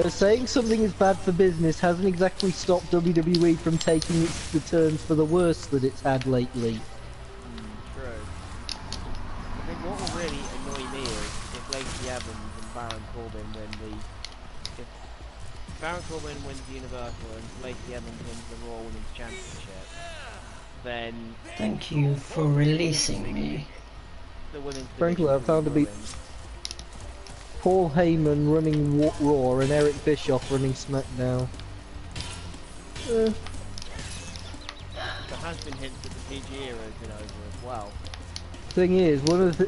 S1: Saying something is bad for business hasn't exactly stopped WWE from taking the turns for the worse that it's had lately.
S2: True. I think what will really annoy me is if Lacey Evans and Baron Corbin win if Baron Corbin wins the Universal and Lacey Evans wins the Raw Women's Championship, then
S3: Thank you for releasing me.
S2: the women's
S1: Frankly,
S2: division
S1: I found
S2: will
S1: to
S2: be
S1: be
S2: ruined.
S1: Paul Heyman running Raw and Eric Bischoff running SmackDown.
S2: There has been hints that the PG era has been over as well.
S1: Thing is, one of the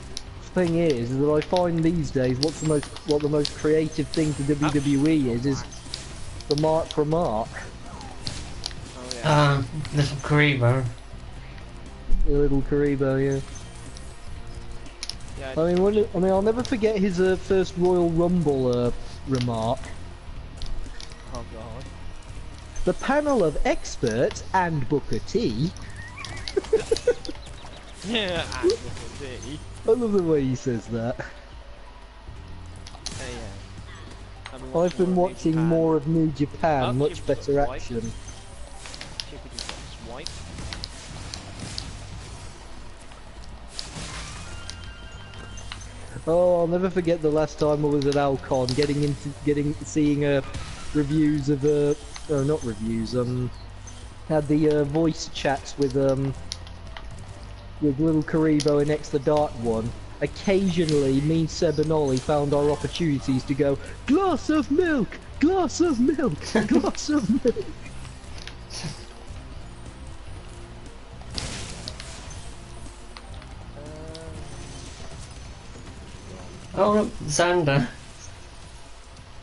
S1: thing is that I find these days what the most creative thing for WWE is the mark for mark.
S2: Oh yeah.
S3: Little Karibo.
S1: The little Karibo, yeah.
S2: Yeah,
S1: I mean, I'll never forget his first Royal Rumble remark.
S2: oh god.
S1: The panel of experts and Booker T.
S2: Yeah, and Booker T.
S1: I love the way he says that.
S2: Yeah.
S1: I've been watching more of New Japan,
S2: Oh,
S1: much
S2: Chip's
S1: better
S2: got
S1: action.
S2: Chippy just got swiped.
S1: Oh, I'll never forget the last time I was at Alcon, seeing reviews of no, not reviews. Had the voice chats with little Karibo and X the Dark One. Occasionally, me, Seb and Ollie found our opportunities to go, glass of milk, glass of milk, glass of milk.
S3: Oh, look, Xander.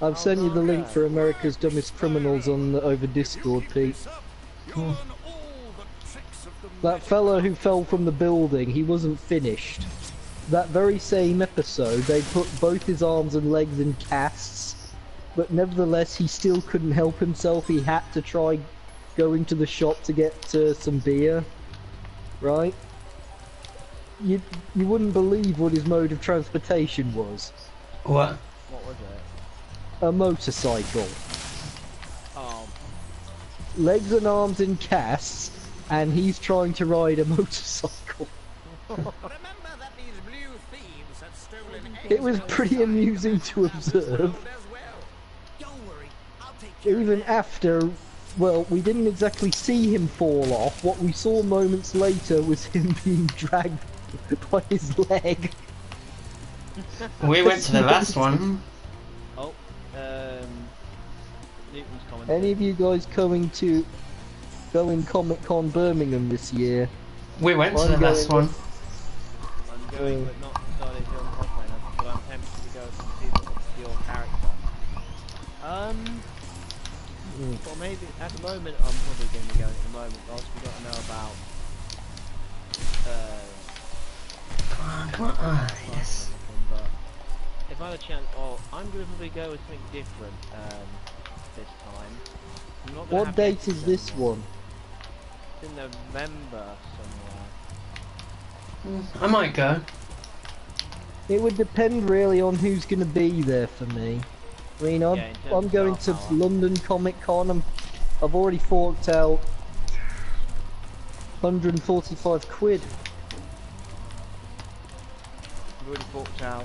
S1: I've sent you the link for America's Dumbest Criminals over Discord, Pete. That fellow who fell from the building, he wasn't finished. That very same episode, they put both his arms and legs in casts, but nevertheless he still couldn't help himself. He had to try going to the shop to get some beer, right? You wouldn't believe what his mode of transportation was.
S3: What?
S2: What was it?
S1: A motorcycle.
S2: Oh.
S1: Legs and arms in casts, and he's trying to ride a motorcycle.
S5: Remember that these blue thieves have stolen
S1: It was pretty amusing to observe.
S5: Don't worry, I'll take care
S1: Even after, well, we didn't exactly see him fall off. What we saw moments later was him being dragged by his leg.
S3: We went to the last one.
S2: Oh. Newton's comment.
S1: Any of you guys going Comic-Con Birmingham this year?
S3: We went to
S1: I'm
S3: the last
S1: going-
S3: one.
S2: I'm going, but not starting film cosplay, but I'm tempted to go and see your character. Well, maybe at the moment I'm probably going to be going at the moment. Whilst we got to know about.
S3: Come on, yes.
S2: But if I had a chance, I'm going to probably go with something different this time. I'm not gonna
S1: What
S2: have
S1: date
S2: X-Men
S1: is this one?
S2: It's in November somewhere.
S3: I might go.
S1: It would depend really on who's going to be there for me. I mean,
S2: Yeah, in terms
S1: I'm
S2: of
S1: going
S2: star
S1: to
S2: power.
S1: London Comic Con. I've already forked out 145 quid.
S2: I've already forked out.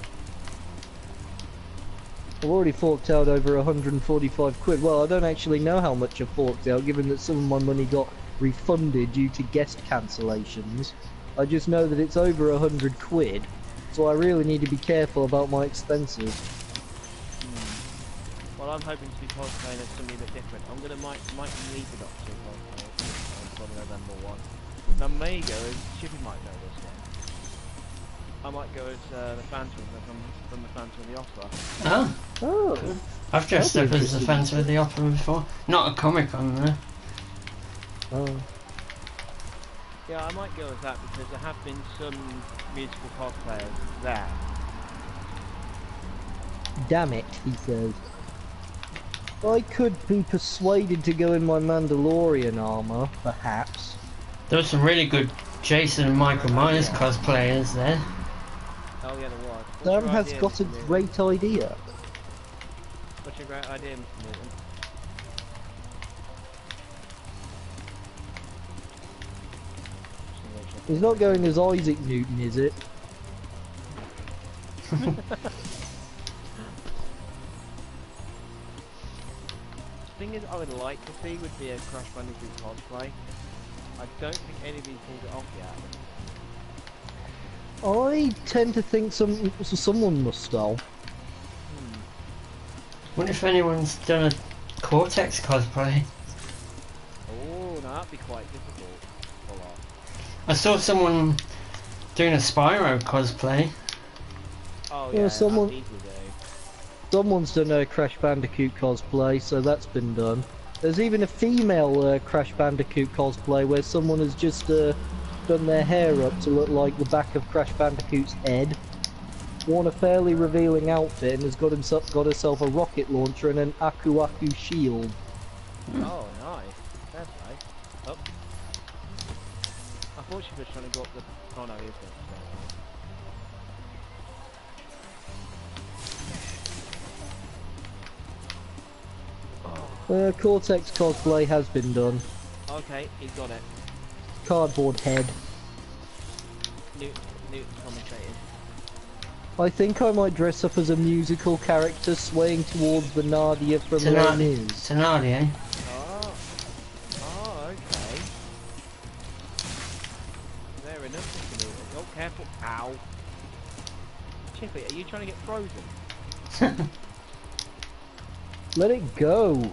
S1: I've already forked out over 145 quid. Well, I don't actually know how much I've forked out, given that some of my money got refunded due to guest cancellations. I just know that it's over 100 quid, so I really need to be careful about my expenses.
S2: Well, I'm hoping to be cosplaying as something a bit different. I'm gonna might leave the Doctor cosplay for the November one. Now, may go as Chippy might know this one. I might go as the Phantom from the Phantom of the Opera.
S3: Oh,
S1: Oh,
S3: I've dressed
S1: that'd
S3: up
S1: be
S3: as the
S1: interesting.
S3: Phantom of the Opera before. Not a Comic Con though.
S1: Oh.
S2: Yeah, I might go as that because there have been some musical cosplayers there.
S1: Damn it, he says. I could be persuaded to go in my Mandalorian armor, perhaps.
S3: There were some really good Jason and Michael Myers cosplayers there.
S2: Oh yeah, there was. What's
S1: Sam
S2: your
S1: has
S2: idea,
S1: got a
S2: Mr. Newton?
S1: great idea.
S2: What's your great idea, Mr. Newton?
S1: He's not going as Isaac Newton, is it?
S2: The thing is, I would like to see would be a Crash Bandicoot cosplay. I don't think anybody's pulled it off yet.
S1: I tend to think someone must have.
S3: Wonder if anyone's done a Cortex cosplay.
S2: Oh, no, that'd be quite difficult to pull off.
S3: I saw someone doing a Spyro cosplay.
S2: Oh
S1: Yeah,
S2: yeah,
S1: someone-
S2: that's easy to do.
S1: Someone's done a Crash Bandicoot cosplay, so that's been done. There's even a female Crash Bandicoot cosplay where someone has just done their hair up to look like the back of Crash Bandicoot's head, worn a fairly revealing outfit, and has got herself a rocket launcher and an Aku Aku shield.
S2: Oh, nice. That's nice. Oh. I thought she was trying to go up the... Oh no, he is going to
S1: Cortex cosplay has been done.
S2: Okay, he's got it.
S1: Cardboard head.
S2: Newton's commentated.
S1: I think I might dress up as a musical character swaying towards the Nadia from Les Mis.
S3: Thenardier.
S2: Oh. Oh, okay. Fair enough, Mr. Newton. Oh, careful. Ow. Chippy, are you trying to get frozen?
S1: Let it go.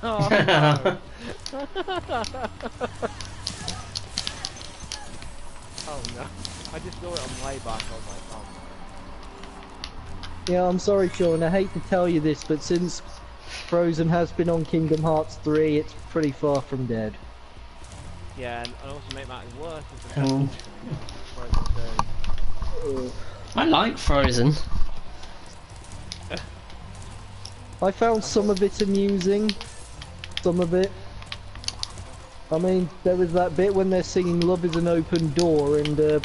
S2: Oh, no. Oh no. I just saw it on playback, I was like, oh no.
S1: Yeah, I'm sorry, Sean. I hate to tell you this, but since Frozen has been on Kingdom Hearts 3, it's pretty far from dead.
S2: Yeah, and also make matters worse is
S3: Um,
S2: Frozen 2.
S3: I like Frozen.
S1: I found some of it amusing. Some of it. I mean, there was that bit when they're singing Love is an Open Door, and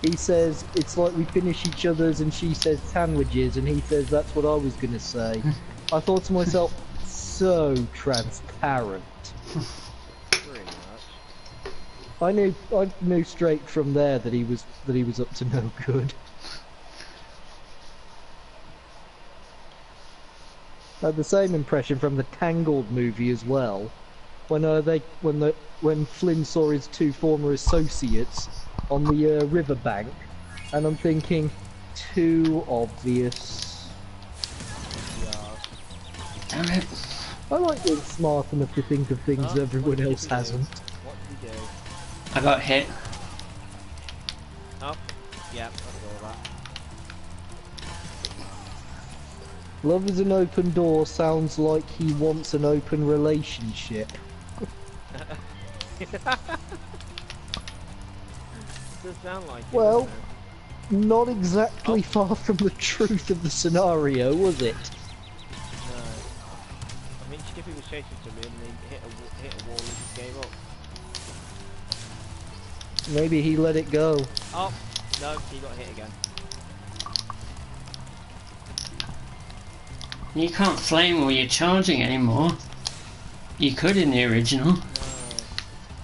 S1: he says, it's like we finish each other's, and she says sandwiches, and he says, that's what I was gonna say. I thought to myself, so transparent.
S2: Pretty much.
S1: I knew straight from there that he was up to no good. I had the same impression from the Tangled movie as well, when Flynn saw his two former associates on the riverbank, and I'm thinking, too obvious.
S3: Damn it.
S1: I like being smart enough to think of things everyone else hasn't.
S2: What did he do?
S3: I got hit.
S2: Oh, yeah, I saw that.
S1: Love is an open door sounds like he wants an open relationship.
S2: Does sound like it,
S1: Well,
S2: doesn't it?
S1: not exactly far from the truth of the scenario, was it?
S2: No. I mean, Skippy was chasing somebody and they hit a wall and just gave up.
S1: Maybe he let it go.
S2: Oh, no, he got hit again.
S3: You can't flame while you're charging anymore. You could in the original.
S2: No.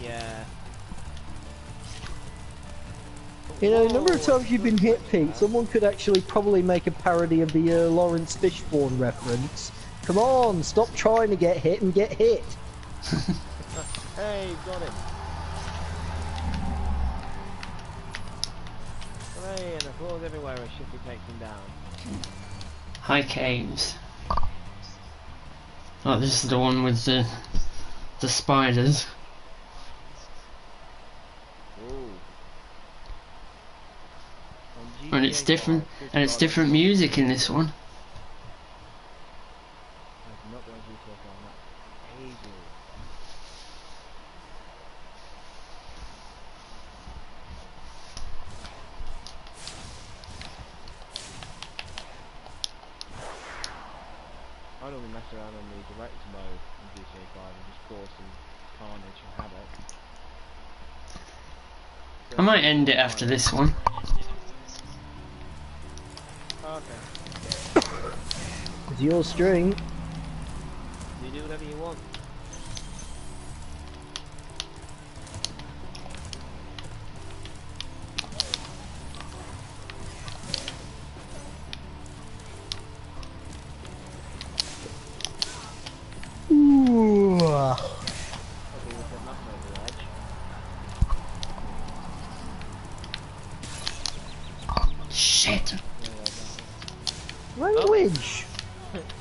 S2: Yeah.
S1: You know, a number of
S2: Whoa,
S1: times you've been hit, Pete. Someone could actually probably make a parody of the Lawrence Fishburne reference. Come on, stop trying to get hit and get hit.
S2: Hey, got him. Hooray, and applause everywhere as Shippy takes him down.
S3: High caves. Oh, this is the one with the spiders.
S2: Ooh.
S3: And it's different, and it's different music in this one.
S2: I'm not going to talk on that. Ages. I normally mess around on the director mode in GTA 5 and just cause some carnage and havoc.
S3: I might end it after this one.
S2: Okay.
S1: It's your string.
S2: You do whatever you want.
S1: Ooh.
S2: Okay, we'll put nothing over the edge.
S3: Shit.
S1: Language!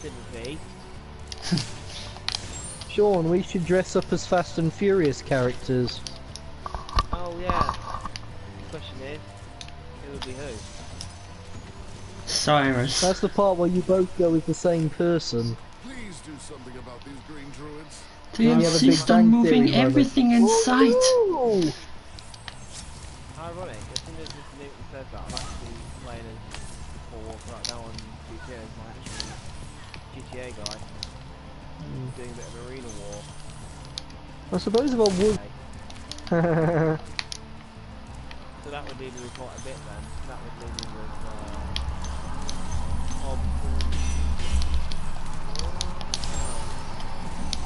S2: Didn't be.
S1: Sean, we should dress up as Fast and Furious characters.
S2: Oh yeah. The question is, who would be who?
S3: Cyrus.
S1: That's the part where you both go with the same person.
S5: Please do something about these green druids.
S3: Do you
S1: have a Big
S3: insist
S1: Bang
S3: on moving
S1: Theory moment.
S3: everything in sight?
S1: Ooh.
S2: Ironic, as soon as Mr. Newton says that, I'm actually playing as Paul right now on GTA as my actual GTA guy. Doing a bit of arena war.
S1: I suppose if I would...
S2: Okay. So that would leave me with quite a bit then. That would leave me with Hobbs and...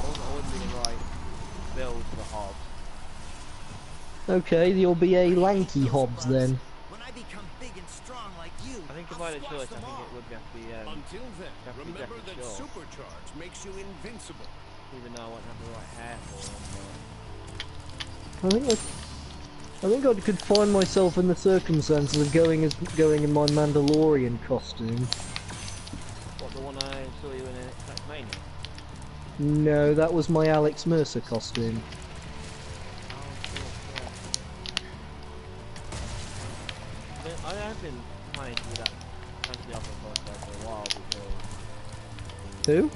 S2: I wouldn't be the right build for Hobbs.
S1: Okay, you'll be a lanky Hobbs then.
S6: When I become big and strong like you,
S2: I think if I had a choice, I think it would have to be
S5: Until then,
S2: have to be
S5: remember
S2: Jackie
S5: that
S2: Shaw.
S5: supercharge makes you invincible.
S2: Even though I won't have the right hair for him.
S1: I think I could find myself in the circumstances of going in my Mandalorian costume.
S2: What, the one I saw you in Tasmania?
S1: No, that was my Alex Mercer costume.
S2: Oh, sure. I have been planning to do that fantasy opera cosplay for a while because
S1: Who?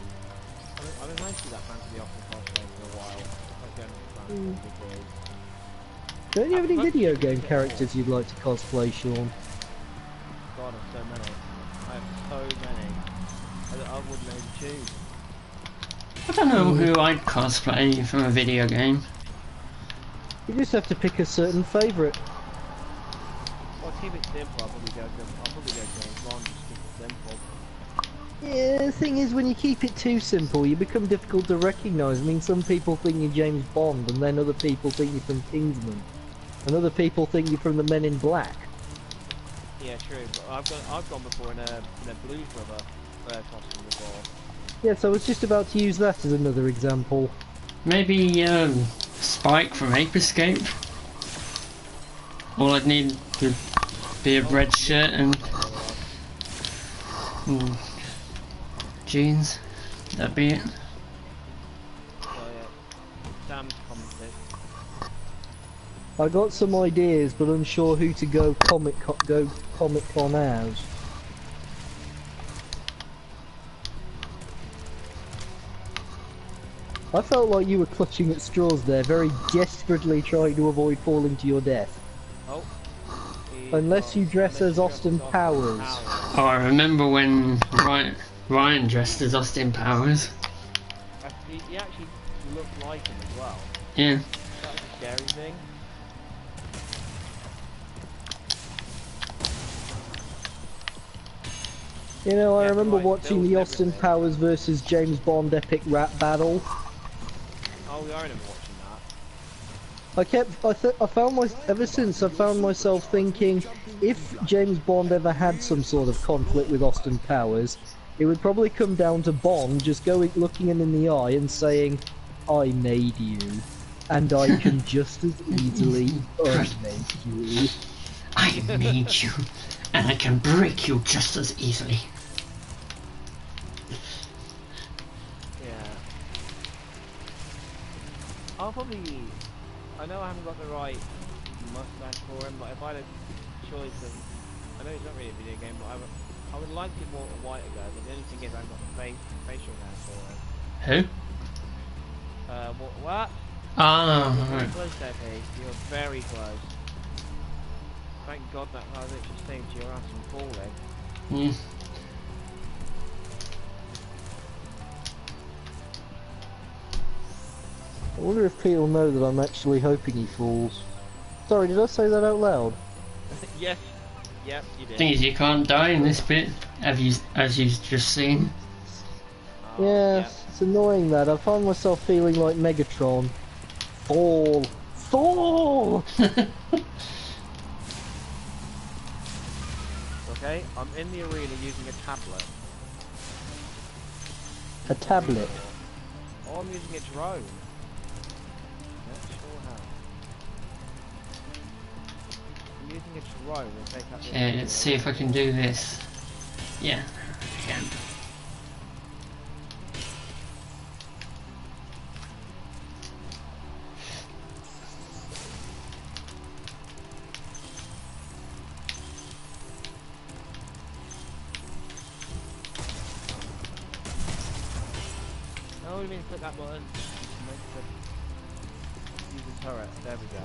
S2: I've been planning to do that fantasy opera cosplay for a while. Like going to because
S1: Don't you have any video game characters you'd like to cosplay, Sean?
S2: God, I have so many. I have so many. I wouldn't know to choose.
S3: I don't know who I'd cosplay from a video game.
S1: You just have to pick a certain favourite.
S2: Well, to keep it simple, I'll probably go James Bond, just keep it simple.
S1: Yeah, the thing is, when you keep it too simple, you become difficult to recognise. I mean, some people think you're James Bond, and then other people think you're from Kingsman. And other people think you're from the Men in Black.
S2: Yeah, true, but I've gone before in a Blues Brother costume before.
S1: Yes, I was just about to use that as another example.
S3: Maybe Spike from Ape Escape. All I'd need would be a red shirt and jeans. That'd be it.
S2: So yeah, Sam's commented.
S1: I got some ideas, but unsure who to go Comic Con as. I felt like you were clutching at straws there, very desperately trying to avoid falling to your death.
S2: Oh.
S1: Unless you dress as Austin Powers.
S3: Oh, I remember when Ryan dressed as Austin Powers.
S2: He actually looked like him as well.
S3: Yeah.
S2: That was a scary thing.
S1: You know, I
S2: Yeah,
S1: remember
S2: right,
S1: watching
S2: Bill's
S1: the Austin
S2: everything.
S1: Powers versus James Bond epic rap battle.
S2: Oh, I remember watching that.
S1: Ever since I found myself thinking, if James Bond ever had some sort of conflict with Austin Powers, it would probably come down to Bond just looking him in the eye and saying, "I made you, and I can just as easily unmake you."
S3: I made you, and I can break you just as easily.
S2: Yeah. I'll probably... I know I haven't got the right mustache for him, but if I had a choice of I know it's not really a video game, but I would like it more a while ago, but the only thing is I've got the facial hair for it.
S3: Who?
S2: What?
S3: Ah,
S2: You're very
S3: right.
S2: close there, Pete. You're very close. Thank God that I was actually staying to your ass and falling.
S3: Mm.
S1: I wonder if Pete will know that I'm actually hoping he falls. Sorry, did I say that out loud?
S2: Yes. Yep, you did.
S3: Thing is, you can't die in this bit, as you've just seen.
S2: Oh,
S1: Yeah,
S2: yep.
S1: it's annoying that. I find myself feeling like Megatron. Fall! Fall!
S2: Okay, I'm in the arena using a tablet.
S1: A tablet.
S2: Oh, I'm using a drone. Not sure how. I'm using a drone and take up the
S3: Okay, let's see if I can do this. Yeah, I can.
S2: Oh, you mean click that button? Make the use the turret. There we go.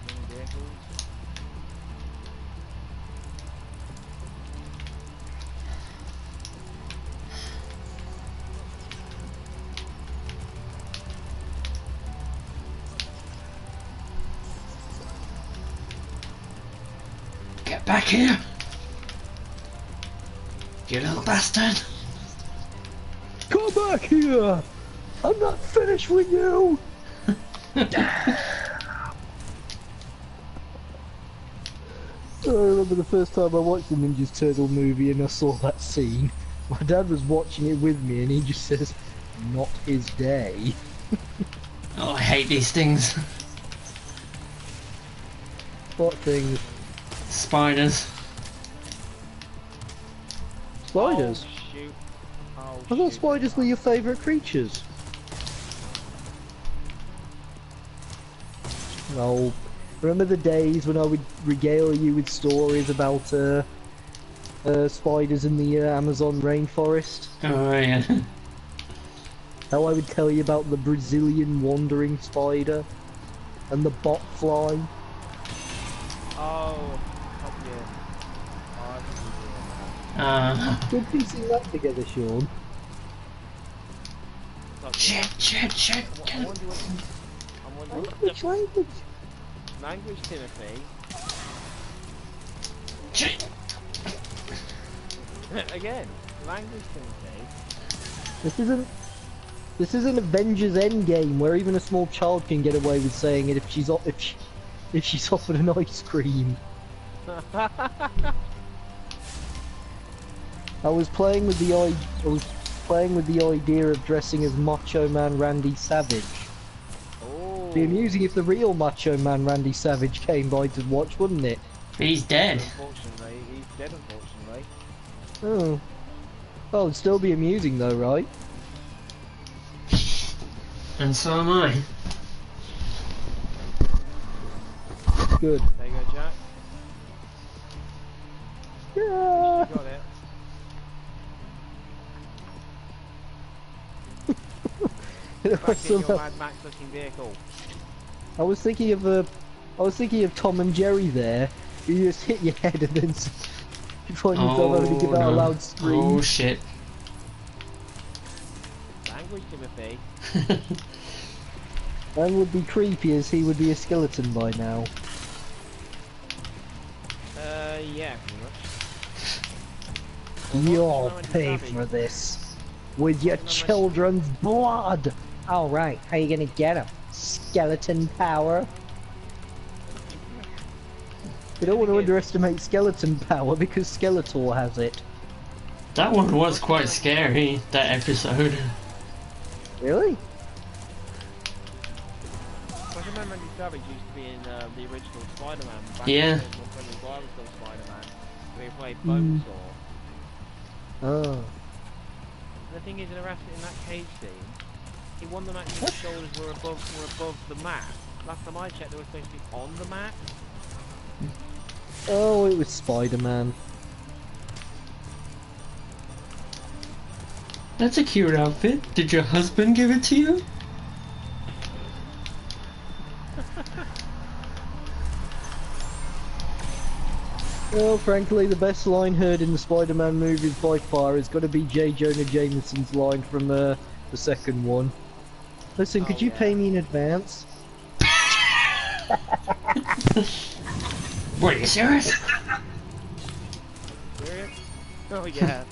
S2: Any vehicles?
S3: Get back here! You little bastard!
S1: Come back here! I'm not finished with you! I remember the first time I watched the Ninja Turtle movie and I saw that scene. My dad was watching it with me and he just says, not his day.
S3: Oh, I hate these things.
S1: What things?
S3: Spiders.
S1: Spiders?
S2: Oh, shoot. Oh,
S1: I thought
S2: shoot.
S1: spiders were your favourite creatures. Oh, remember the days when I would regale you with stories about spiders in the Amazon rainforest?
S3: Oh, yeah.
S1: How I would tell you about the Brazilian wandering spider and the botfly.
S2: Oh, yeah. Oh, I think we're doing that.
S1: Good piecing that together, Sean.
S2: Top
S3: Shit, shit, shit.
S2: I wonder what
S1: Which language?
S2: language, Timothy.
S3: Shit.
S2: Again, language, Timothy.
S1: This isn't Avengers Endgame where even a small child can get away with saying it if she's offered an ice cream. I was playing with the idea of dressing as Macho Man Randy Savage.
S2: Oh.
S1: It'd be amusing if the real Macho Man Randy Savage came by to watch, wouldn't it?
S3: He's dead.
S2: Unfortunately, he's dead. Unfortunately.
S1: Oh. Well, it'd still be amusing though, right?
S3: And so am I.
S1: Good.
S2: There you go, Jack.
S1: Yeah.
S2: You got it. Back in your Mad Max looking vehicle.
S1: I was thinking of Tom and Jerry there. You just hit your head and then you find yourself having to give out a loud scream.
S3: Oh shit.
S2: Language, Timothy.
S1: That would be creepy as he would be a skeleton by now.
S2: Yeah, pretty much.
S1: You'll pay for this with your children's blood. All right, how you gonna get him? Skeleton power. You don't want to underestimate skeleton power because Skeletor has it.
S3: That one was quite scary, that episode.
S1: Really?
S2: I remember Randy Savage used to be in the original Spider-Man. Back
S3: Yeah.
S2: When he was still Spider-Man, where he played Bonesaw.
S1: Oh.
S2: The thing is, in that cage scene, in one of them actually the shoulders were above the map. Last time I checked, they were supposed to be on the map.
S1: Oh, it was Spider-Man.
S3: That's a cute outfit. Did your husband give it to you?
S1: Well, frankly, the best line heard in the Spider-Man movies by far has got to be J. Jonah Jameson's line from the second one. Listen, could you pay me in advance?
S3: What, are you serious?
S2: Serious? Oh yeah.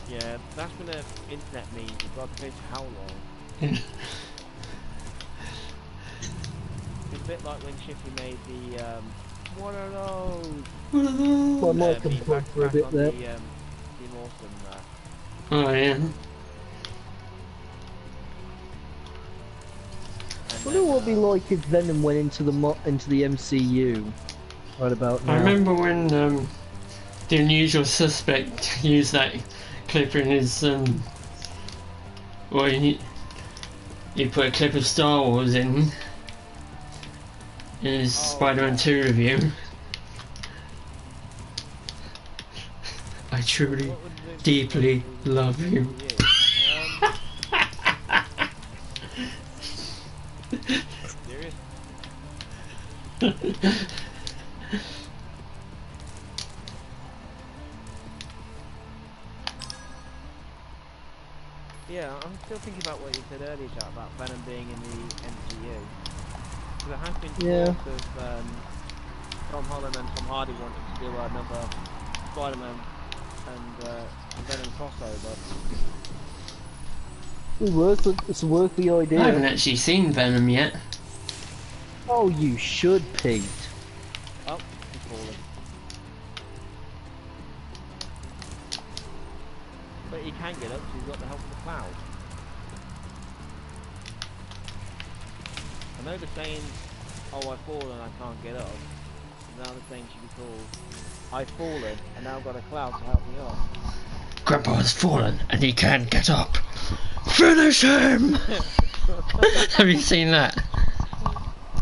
S2: Yeah, that's when the internet means you've got to pay for how long. It's a bit like when Chippy made the what are those?
S3: What are those?
S1: Well, I might complain for a bit
S2: on
S1: there.
S2: the awesome
S3: Oh yeah.
S1: I wonder what it'd be like if Venom went into the MCU right about now.
S3: I remember when the Unusual Suspect used that clip in his well, he put a clip of Star Wars in his Spider-Man 2 review. I truly, deeply love you.
S2: Serious? Yeah, I'm still thinking about what you said earlier, Jack, about Venom being in the MCU. Because there has been talk of Tom Holland and Tom Hardy wanting to do another Spider-Man and Venom crossover.
S1: It's a worthy idea.
S3: I haven't actually seen Venom yet.
S1: Oh, you should, Pete.
S2: Oh, he's falling. But he can get up because he's got the help of the cloud. I know they're saying, oh, I've fallen, I can't get up. But now they're saying should be called, I've fallen, and now I've got a cloud to help me up.
S3: Grandpa has fallen and he can't get up. Finish him! Have you seen that?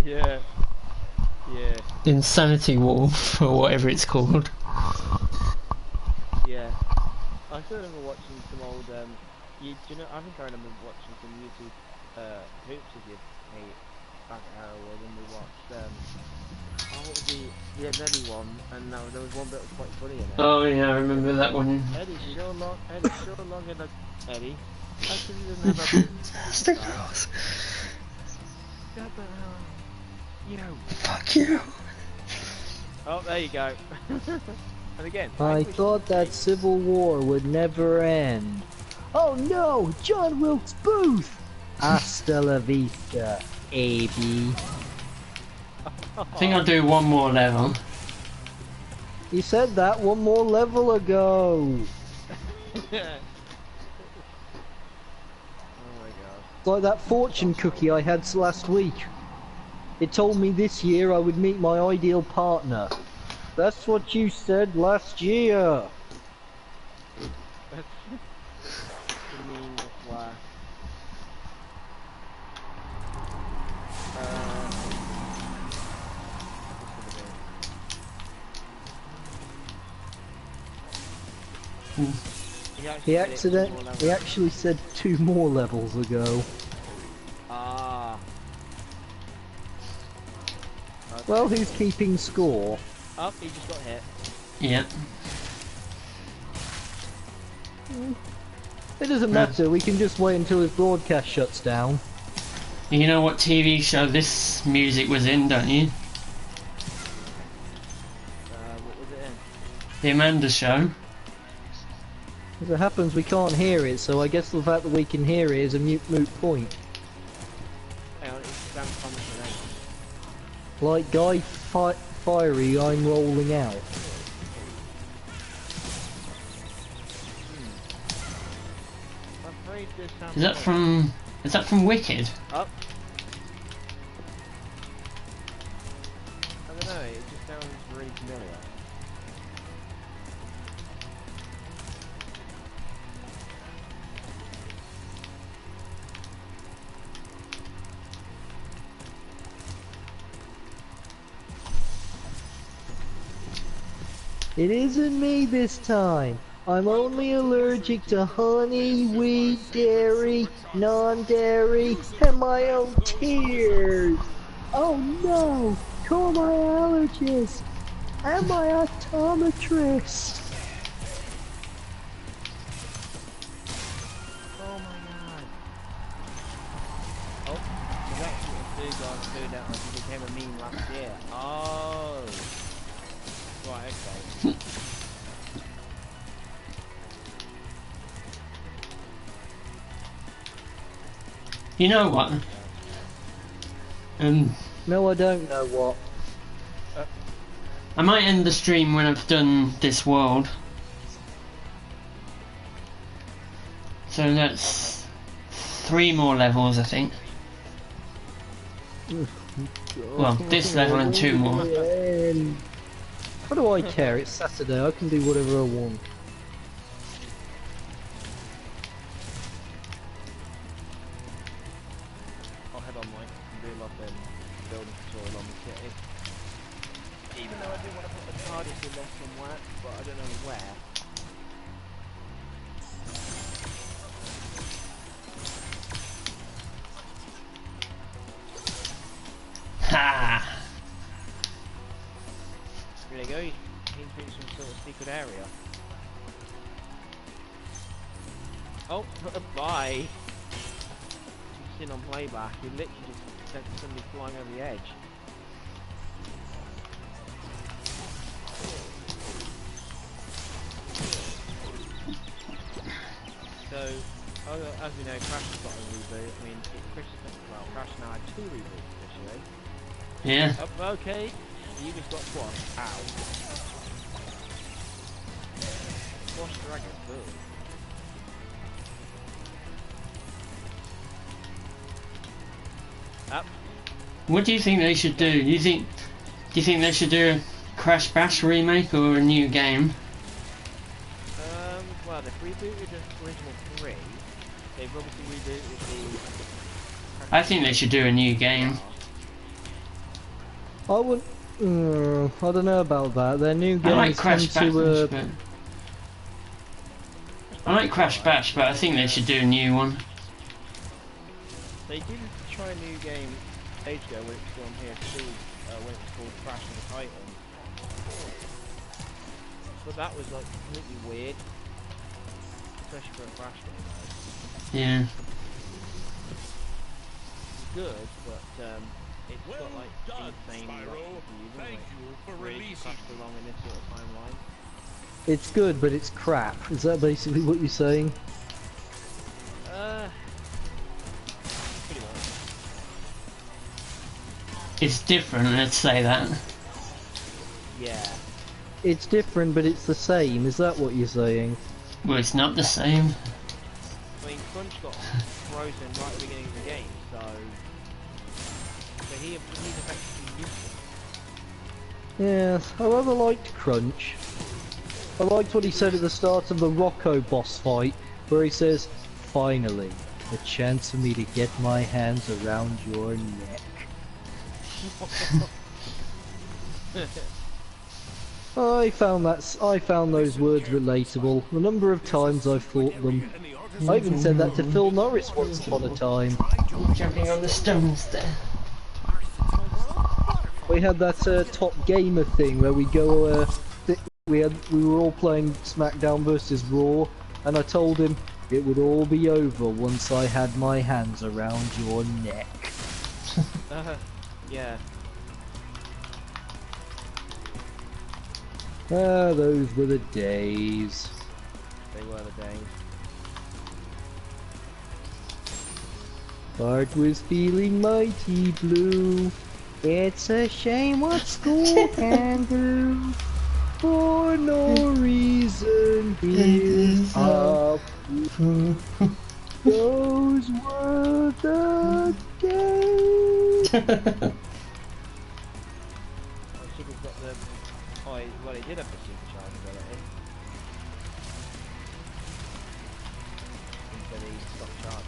S2: Yeah. Yeah.
S3: Insanity Wolf, or whatever it's called.
S2: Yeah. I still remember watching some old, do you know, I think I remember watching some YouTube, hoops with you, hey, back at Arrow, when we watched, what was the Eddie one, and there was one bit that was quite funny in it.
S3: Oh yeah, I remember that one.
S2: Eddie's sure long enough, Eddie. How come he doesn't have a...
S3: Stick girls.
S2: Shut the hell up. You.
S3: Fuck you.
S2: Oh, there you go. And again,
S1: I thought that Civil War would never end. Oh no, John Wilkes Booth! Hasta la vista, AB.
S3: I think I'll do one more level.
S1: You said that one more level ago. It's like that fortune cookie I had last week. It told me this year I would meet my ideal partner. That's what you said last year. He actually said 2 more levels ago.
S2: Ah. Okay.
S1: Well, who's keeping score?
S2: Oh, he just got hit.
S3: Yeah.
S1: It doesn't matter, we can just wait until his broadcast shuts down.
S3: You know what TV show this music was in, don't you?
S2: What was it in?
S3: The Amanda Show.
S1: As it happens, we can't hear it, so I guess the fact that we can hear it is a moot point.
S2: Hang on, it's down comments name.
S1: Like Guy Fiery, I'm rolling out.
S2: I'm afraid this sounds
S3: Is that from Wicked?
S2: Up. I don't know, it just sounds really familiar.
S1: It isn't me this time. I'm only allergic to honey, wheat, dairy, non-dairy, and my own tears. Oh no! Call my allergist and my optometrist.
S2: Oh my god. Oh, so that's what the food guy was doing that like he became a meme last year. Oh. Right, okay.
S3: You know what?
S1: No, I don't know what.
S3: I might end the stream when I've done this world. So that's 3 more levels, I think. Well, this level and 2 more.
S1: What do I care? It's Saturday. I can do whatever I want.
S2: I'll head on like do like building tutorial on the kitty. Even though I do want to put the TARDIS in there somewhere, but I don't know where.
S3: Ha!
S2: There you go, he's been some sort of secret area. Oh, bye! Just seen on playback, he literally just sent somebody flying over the edge. So, as we know, Crash has got a reboot. I mean, Crash now had 2 reboots officially.
S3: Yeah.
S2: Oh, okay, you just got squashed. Ow. Squash dragon, boom. Up.
S3: What do you think they should do? Do you think they should do a Crash Bash remake or a new game?
S2: Well, they've rebooted the original 3. They've obviously rebooted the...
S3: I think they should do a new game.
S1: I would. I don't know about that. Their new
S3: I like
S1: games
S3: Crash
S1: tend
S3: Bash,
S1: to.
S3: but I like Crash Bash, but I think they should do a new one.
S2: They did try a new game ages ago when it was still on PS2, when it was called Crash and the Titan. But that was like completely weird. Especially for a Crash game.
S3: Yeah.
S2: It's good, but it's
S5: Well
S2: got like
S5: done,
S2: insane
S5: Spyro. Thank you for
S2: really
S5: releasing
S2: crashed along in this sort of timeline.
S1: It's good, but it's crap. Is that basically what you're saying?
S2: Pretty much.
S3: It's different, let's say that.
S2: Yeah.
S1: It's different, but it's the same. Is that what you're saying?
S3: Well, it's not the same.
S2: I mean, Crunch got frozen right at the beginning of the game, so he's effectively useless.
S1: Yeah, I rather liked Crunch. I liked what he said at the start of the Rocco boss fight, where he says, "Finally, a chance for me to get my hands around your neck." I found those words relatable. The number of times I've thought them. I even said that to Phil Norris once upon a time.
S3: Jumping on the stones there.
S1: We had that top gamer thing where we go. We were all playing SmackDown versus Raw, and I told him it would all be over once I had my hands around your neck.
S2: Yeah.
S1: Ah, those were the days.
S2: They were the days.
S1: Heart was feeling mighty blue. It's a shame what school can do. For no reason here's up. Those were the days.
S2: Super's got the... Oh, well, he did have the supercharge ability. Until he stopped charging.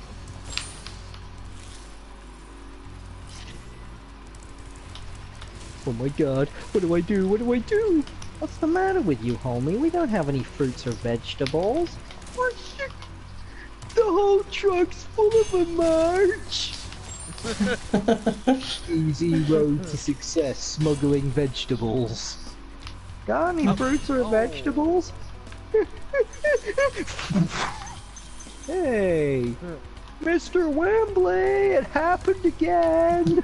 S1: Oh my god, what do I do? What do I do? What's the matter with you, homie? We don't have any fruits or vegetables. The whole truck's full of them, March. Easy road to success, smuggling vegetables. Got any fruits or vegetables? Hey, Mr. Wembley, it happened again.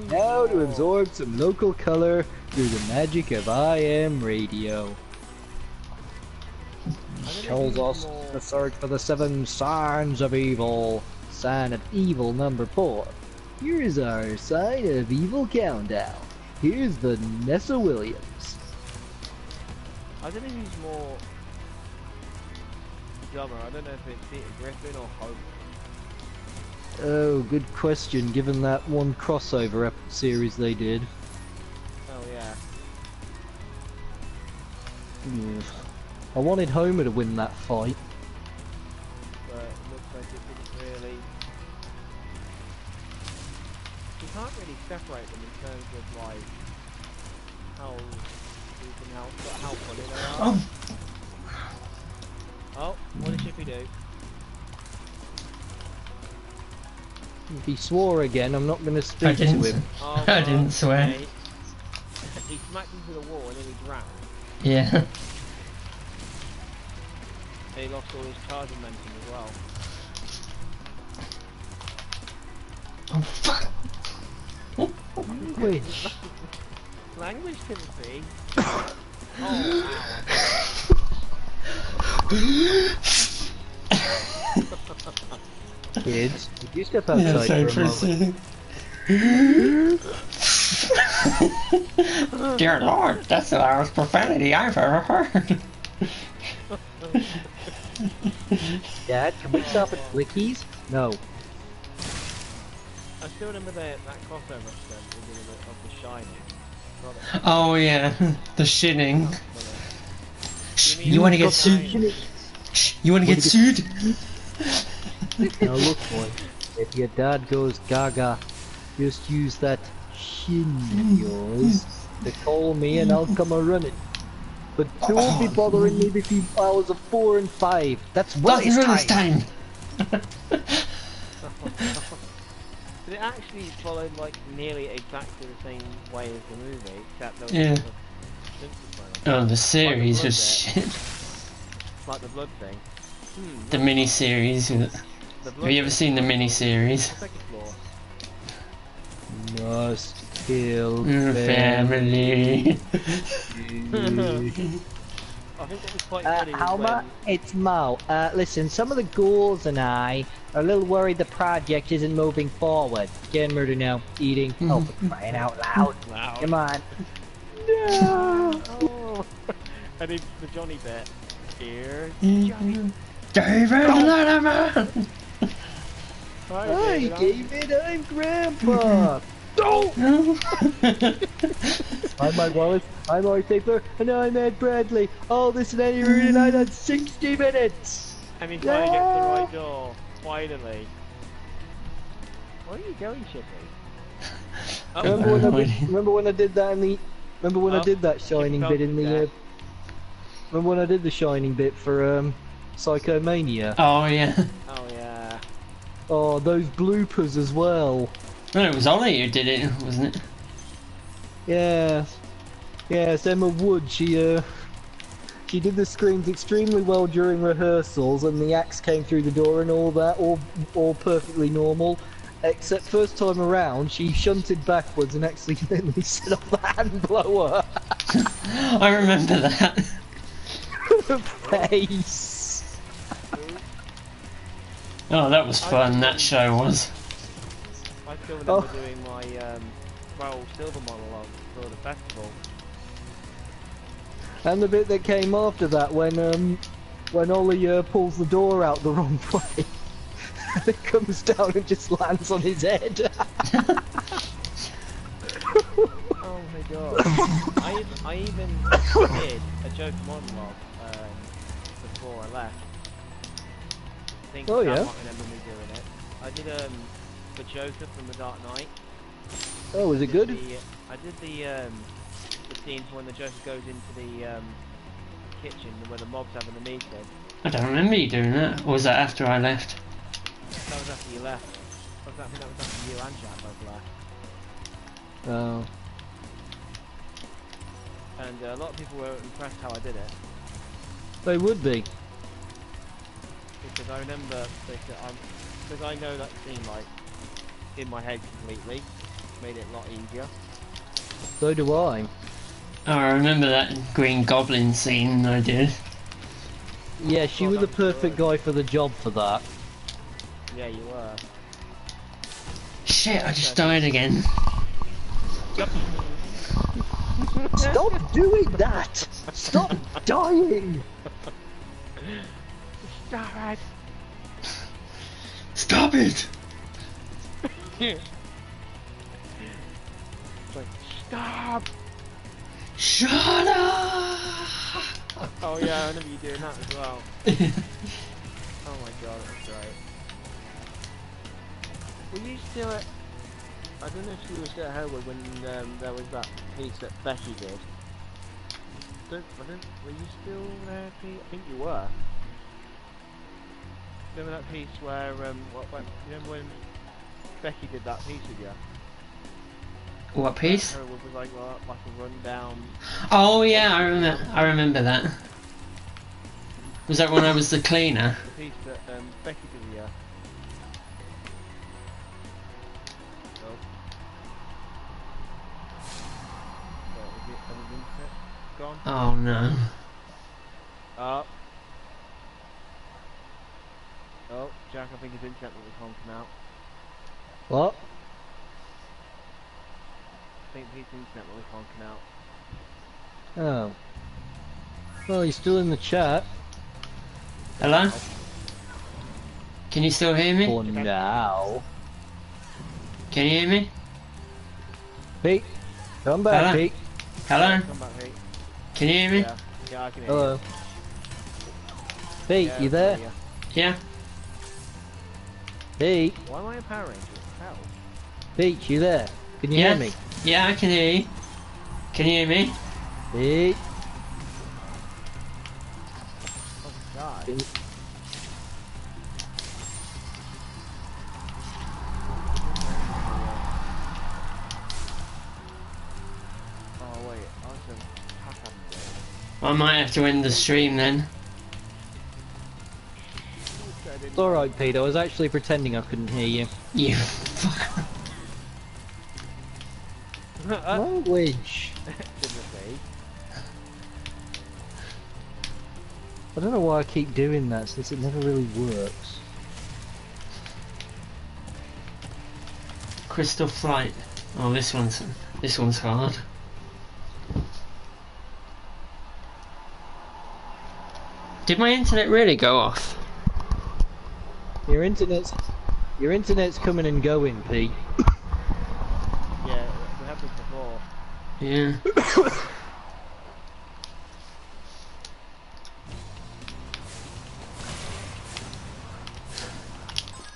S1: Now to absorb some local color through the magic of IM radio. Tells us to search for the 7 signs of evil. Sign of evil number 4. Here's our sign of evil countdown. Here's Vanessa Williams.
S2: I don't know who's more dumber. I don't know if it's Peter Griffin or Hope.
S1: Oh, good question, given that one crossover series they did.
S2: Oh yeah.
S1: I wanted Homer to win that fight.
S2: But it looks like it didn't really... You can't really separate them in terms of like how funny they are. Oh, what did Chippy do?
S1: If he swore again, I'm not going to speak to him.
S2: Oh,
S3: I didn't swear.
S2: okay. He smacked into the wall and then he drowned.
S3: Yeah.
S2: And he lost all his charge momentum as well.
S3: Oh fuck!
S1: Wait.
S2: Language, Timothy. Oh,
S1: Kids, would you step
S3: Yeah,
S1: outside
S3: sorry
S1: for a moment?
S3: Dear Lord, that's the loudest profanity I've ever heard.
S1: Dad, can we stop at Blickies? No.
S2: I still remember that crossover episode of The Shining.
S3: Oh yeah, the shitting. You wanna get sued? You wanna get sued?
S1: Now look, boy, if your dad goes gaga, just use that shin of yours to call me and I'll come a-running. But don't be bothering me between hours of 4 and 5. That's Willis time!
S2: But it actually followed like nearly exactly the same way as the movie, except there was
S3: Yeah.
S2: a
S3: Oh, the series was shit.
S2: like the blood thing.
S3: The mini-series. Have you ever seen the mini-series?
S2: Second floor.
S1: Must kill
S3: Family.
S2: I think what was quite funny was
S1: Halma,
S2: when...
S1: it's Mo. Listen, some of the ghouls and I are a little worried the project isn't moving forward. Getting murder now, eating. Oh, for crying out loud. Come on. No!
S2: Oh. And it's the Johnny bit. Here, Johnny.
S3: David Letterman!
S1: Hi, David, I'm Grandpa! Don't! I'm Mike Wallace, I'm Art Stapler, and I'm Ed Bradley. All this and any route and I had 60 minutes!
S2: And he's trying to get to the right door. Finally. Where are you going, Chippy? Oh.
S1: Remember when I did that in the... Remember when I did that Shining bit in the... remember when I did the Shining bit for, Psychomania?
S3: Oh yeah.
S2: Oh yeah.
S1: Oh, those bloopers as well.
S3: No, it was Ollie who did it, wasn't it?
S1: Yeah. Yes, Emma Wood, she did the screams extremely well during rehearsals and the axe came through the door and all that, all perfectly normal. Except first time around, she shunted backwards and accidentally set off the hand blower.
S3: I remember that.
S1: Face.
S3: Oh, that was fun, that show was.
S2: I still remember doing my Silver monologue for the festival.
S1: And the bit that came after that when Ollie pulls the door out the wrong way. And it comes down and just lands on his head.
S2: Oh my god. I even did a joke monologue before I left. I think
S1: Oh,
S2: Sam
S1: yeah?
S2: might remember me doing it. I did the Joker from The Dark Knight.
S1: Oh, was it good?
S2: I did the scene when the Joker goes into the kitchen where the mob's having a meeting.
S3: I don't remember you doing that. Or was that after I left?
S2: That was after you left. I think that was after you and Jack both left.
S1: Oh.
S2: And a lot of people were impressed how I did it.
S1: They would be.
S2: Because I remember, because I know that scene like in my head completely, made it a lot easier.
S1: So do I.
S3: Oh, I remember that Green Goblin scene I did.
S1: Yeah, she was the perfect guy for the job for that.
S2: Yeah, you were.
S3: Shit, I just died again.
S1: Stop doing that! Stop dying!
S2: Stop it!
S3: Stop it!
S2: It's like, stop!
S3: Shut up!
S2: Oh yeah, I remember you doing that as well. Oh my god, that's great. Were you still at... I don't know if you were still at Hellwood when there was that piece that Becky did. Were you still there, Pete? I think you were. Remember that piece where, you remember when Becky did that piece with you?
S3: What piece?
S2: Hellwood was like a rundown.
S3: Oh yeah, I remember that. Was that when I was the cleaner?
S2: The piece that Becky did with you. Is the internet gone?
S3: Oh no.
S2: Oh. Oh, Jack, I think his internet will be honking out.
S1: What?
S2: I think his internet will be honking out.
S1: Oh. Well, he's still in the chat.
S3: Hello? Can you still hear me?
S1: For now.
S3: Can you hear me?
S1: Pete, come back,
S3: Hello?
S1: Pete.
S3: Hello?
S2: Come back, Pete.
S3: Can you hear me?
S2: Yeah, yeah, I can hear
S1: Hello.
S2: you.
S1: Pete,
S2: Yeah,
S1: you
S2: I
S1: there?
S2: can hear
S3: Yeah?
S1: Pete,
S2: you. Why am I a Power Ranger? Hell.
S1: Pete, you there? Can you
S3: Yes?
S1: hear me?
S3: Yeah, I can hear you. Can you hear me?
S1: Pete?
S2: Oh god.
S1: Can-
S2: Oh wait, I was going to pack up
S3: I might have to end the stream then.
S1: It's alright, Pete. I was actually pretending I couldn't hear you.
S3: You fucker.
S1: Language.
S2: Timothy.
S1: I don't know why I keep doing that, since it never really works.
S3: Crystal Flight. Oh, this one's hard. Did my internet really go off?
S1: Your internet's coming and going, Pete.
S2: Yeah, we had this before.
S3: Yeah.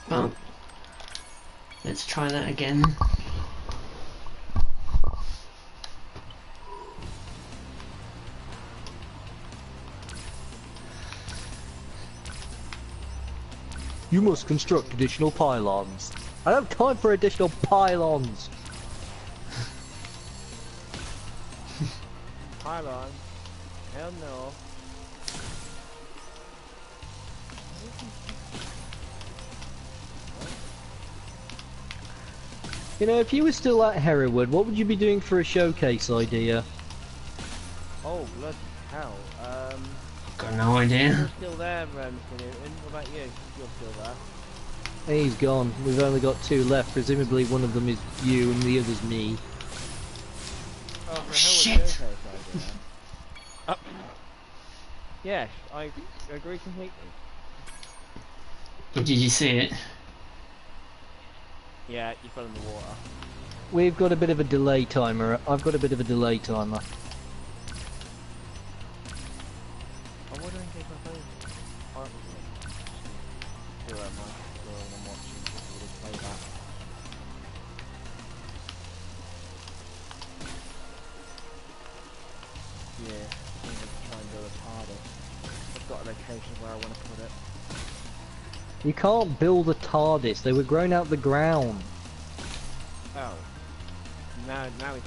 S3: Well, let's try that again.
S1: You must construct additional pylons. I don't have time for additional pylons.
S2: Pylon. Hell no.
S1: You know, if you were still at Hereward, what would you be doing for a showcase idea?
S2: Oh, bloody hell.
S3: Got no idea.
S2: You're still there, Newton. What about you? You're still there.
S1: He's gone. We've only got two left. Presumably one of them is you and the other's me.
S2: Oh, for a
S3: Shit.
S2: Hellwood showcase idea. Yes, I agree completely.
S3: Did you see it?
S2: Yeah, you fell in the water.
S1: We've got a bit of a delay timer. I've got a bit of a delay timer.
S2: Oh, why don't I take my phone? Oh, still at my girl and I'm watching. We'll play that. here. I'm going to try and build a TARDIS. I've got a location where I want to put it.
S1: You can't build a TARDIS, they were grown out the ground.
S2: Oh. Now it does.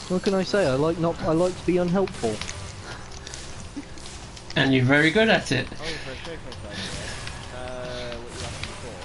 S1: What can I say? I like to be unhelpful.
S3: And you're very good at it.
S2: Oh, for a showcase idea. What you asked before.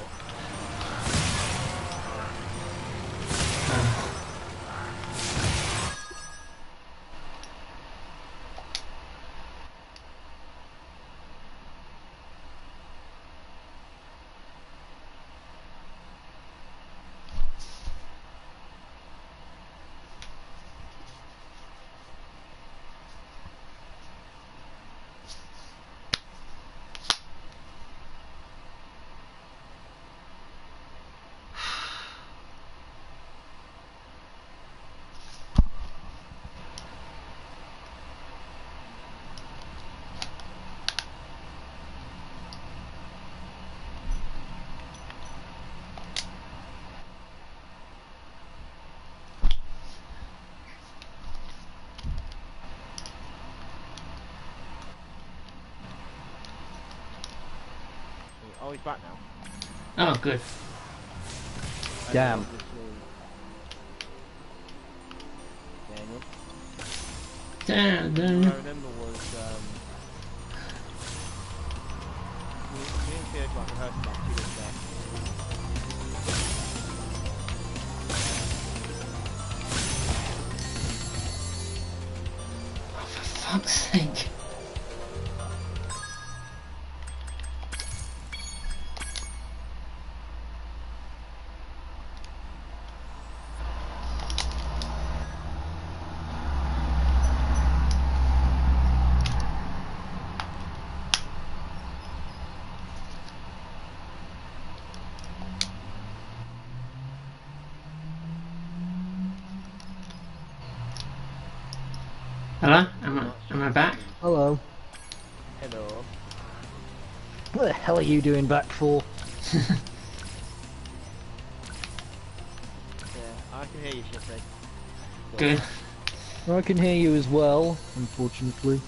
S2: Oh, he's back now.
S3: Oh, good.
S1: Damn.
S3: Damn,
S2: What I
S3: damn.
S2: remember was, me and Theo like rehearsed about 2 weeks ago.
S3: For fuck's sake. Hello? Am I back?
S1: Hello.
S2: Hello.
S1: What the hell are you doing back for?
S2: Yeah, I can hear you, Sheffield.
S3: Good.
S1: I can hear you as well, unfortunately.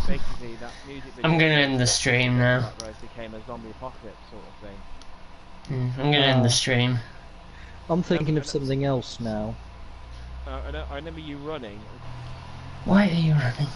S2: Basically, that music video
S3: I'm gonna end the stream now.
S2: became a zombie apocalypse sort of thing.
S3: I'm gonna end the stream.
S1: I'm thinking of something else now.
S2: I remember you running.
S3: Why are you running?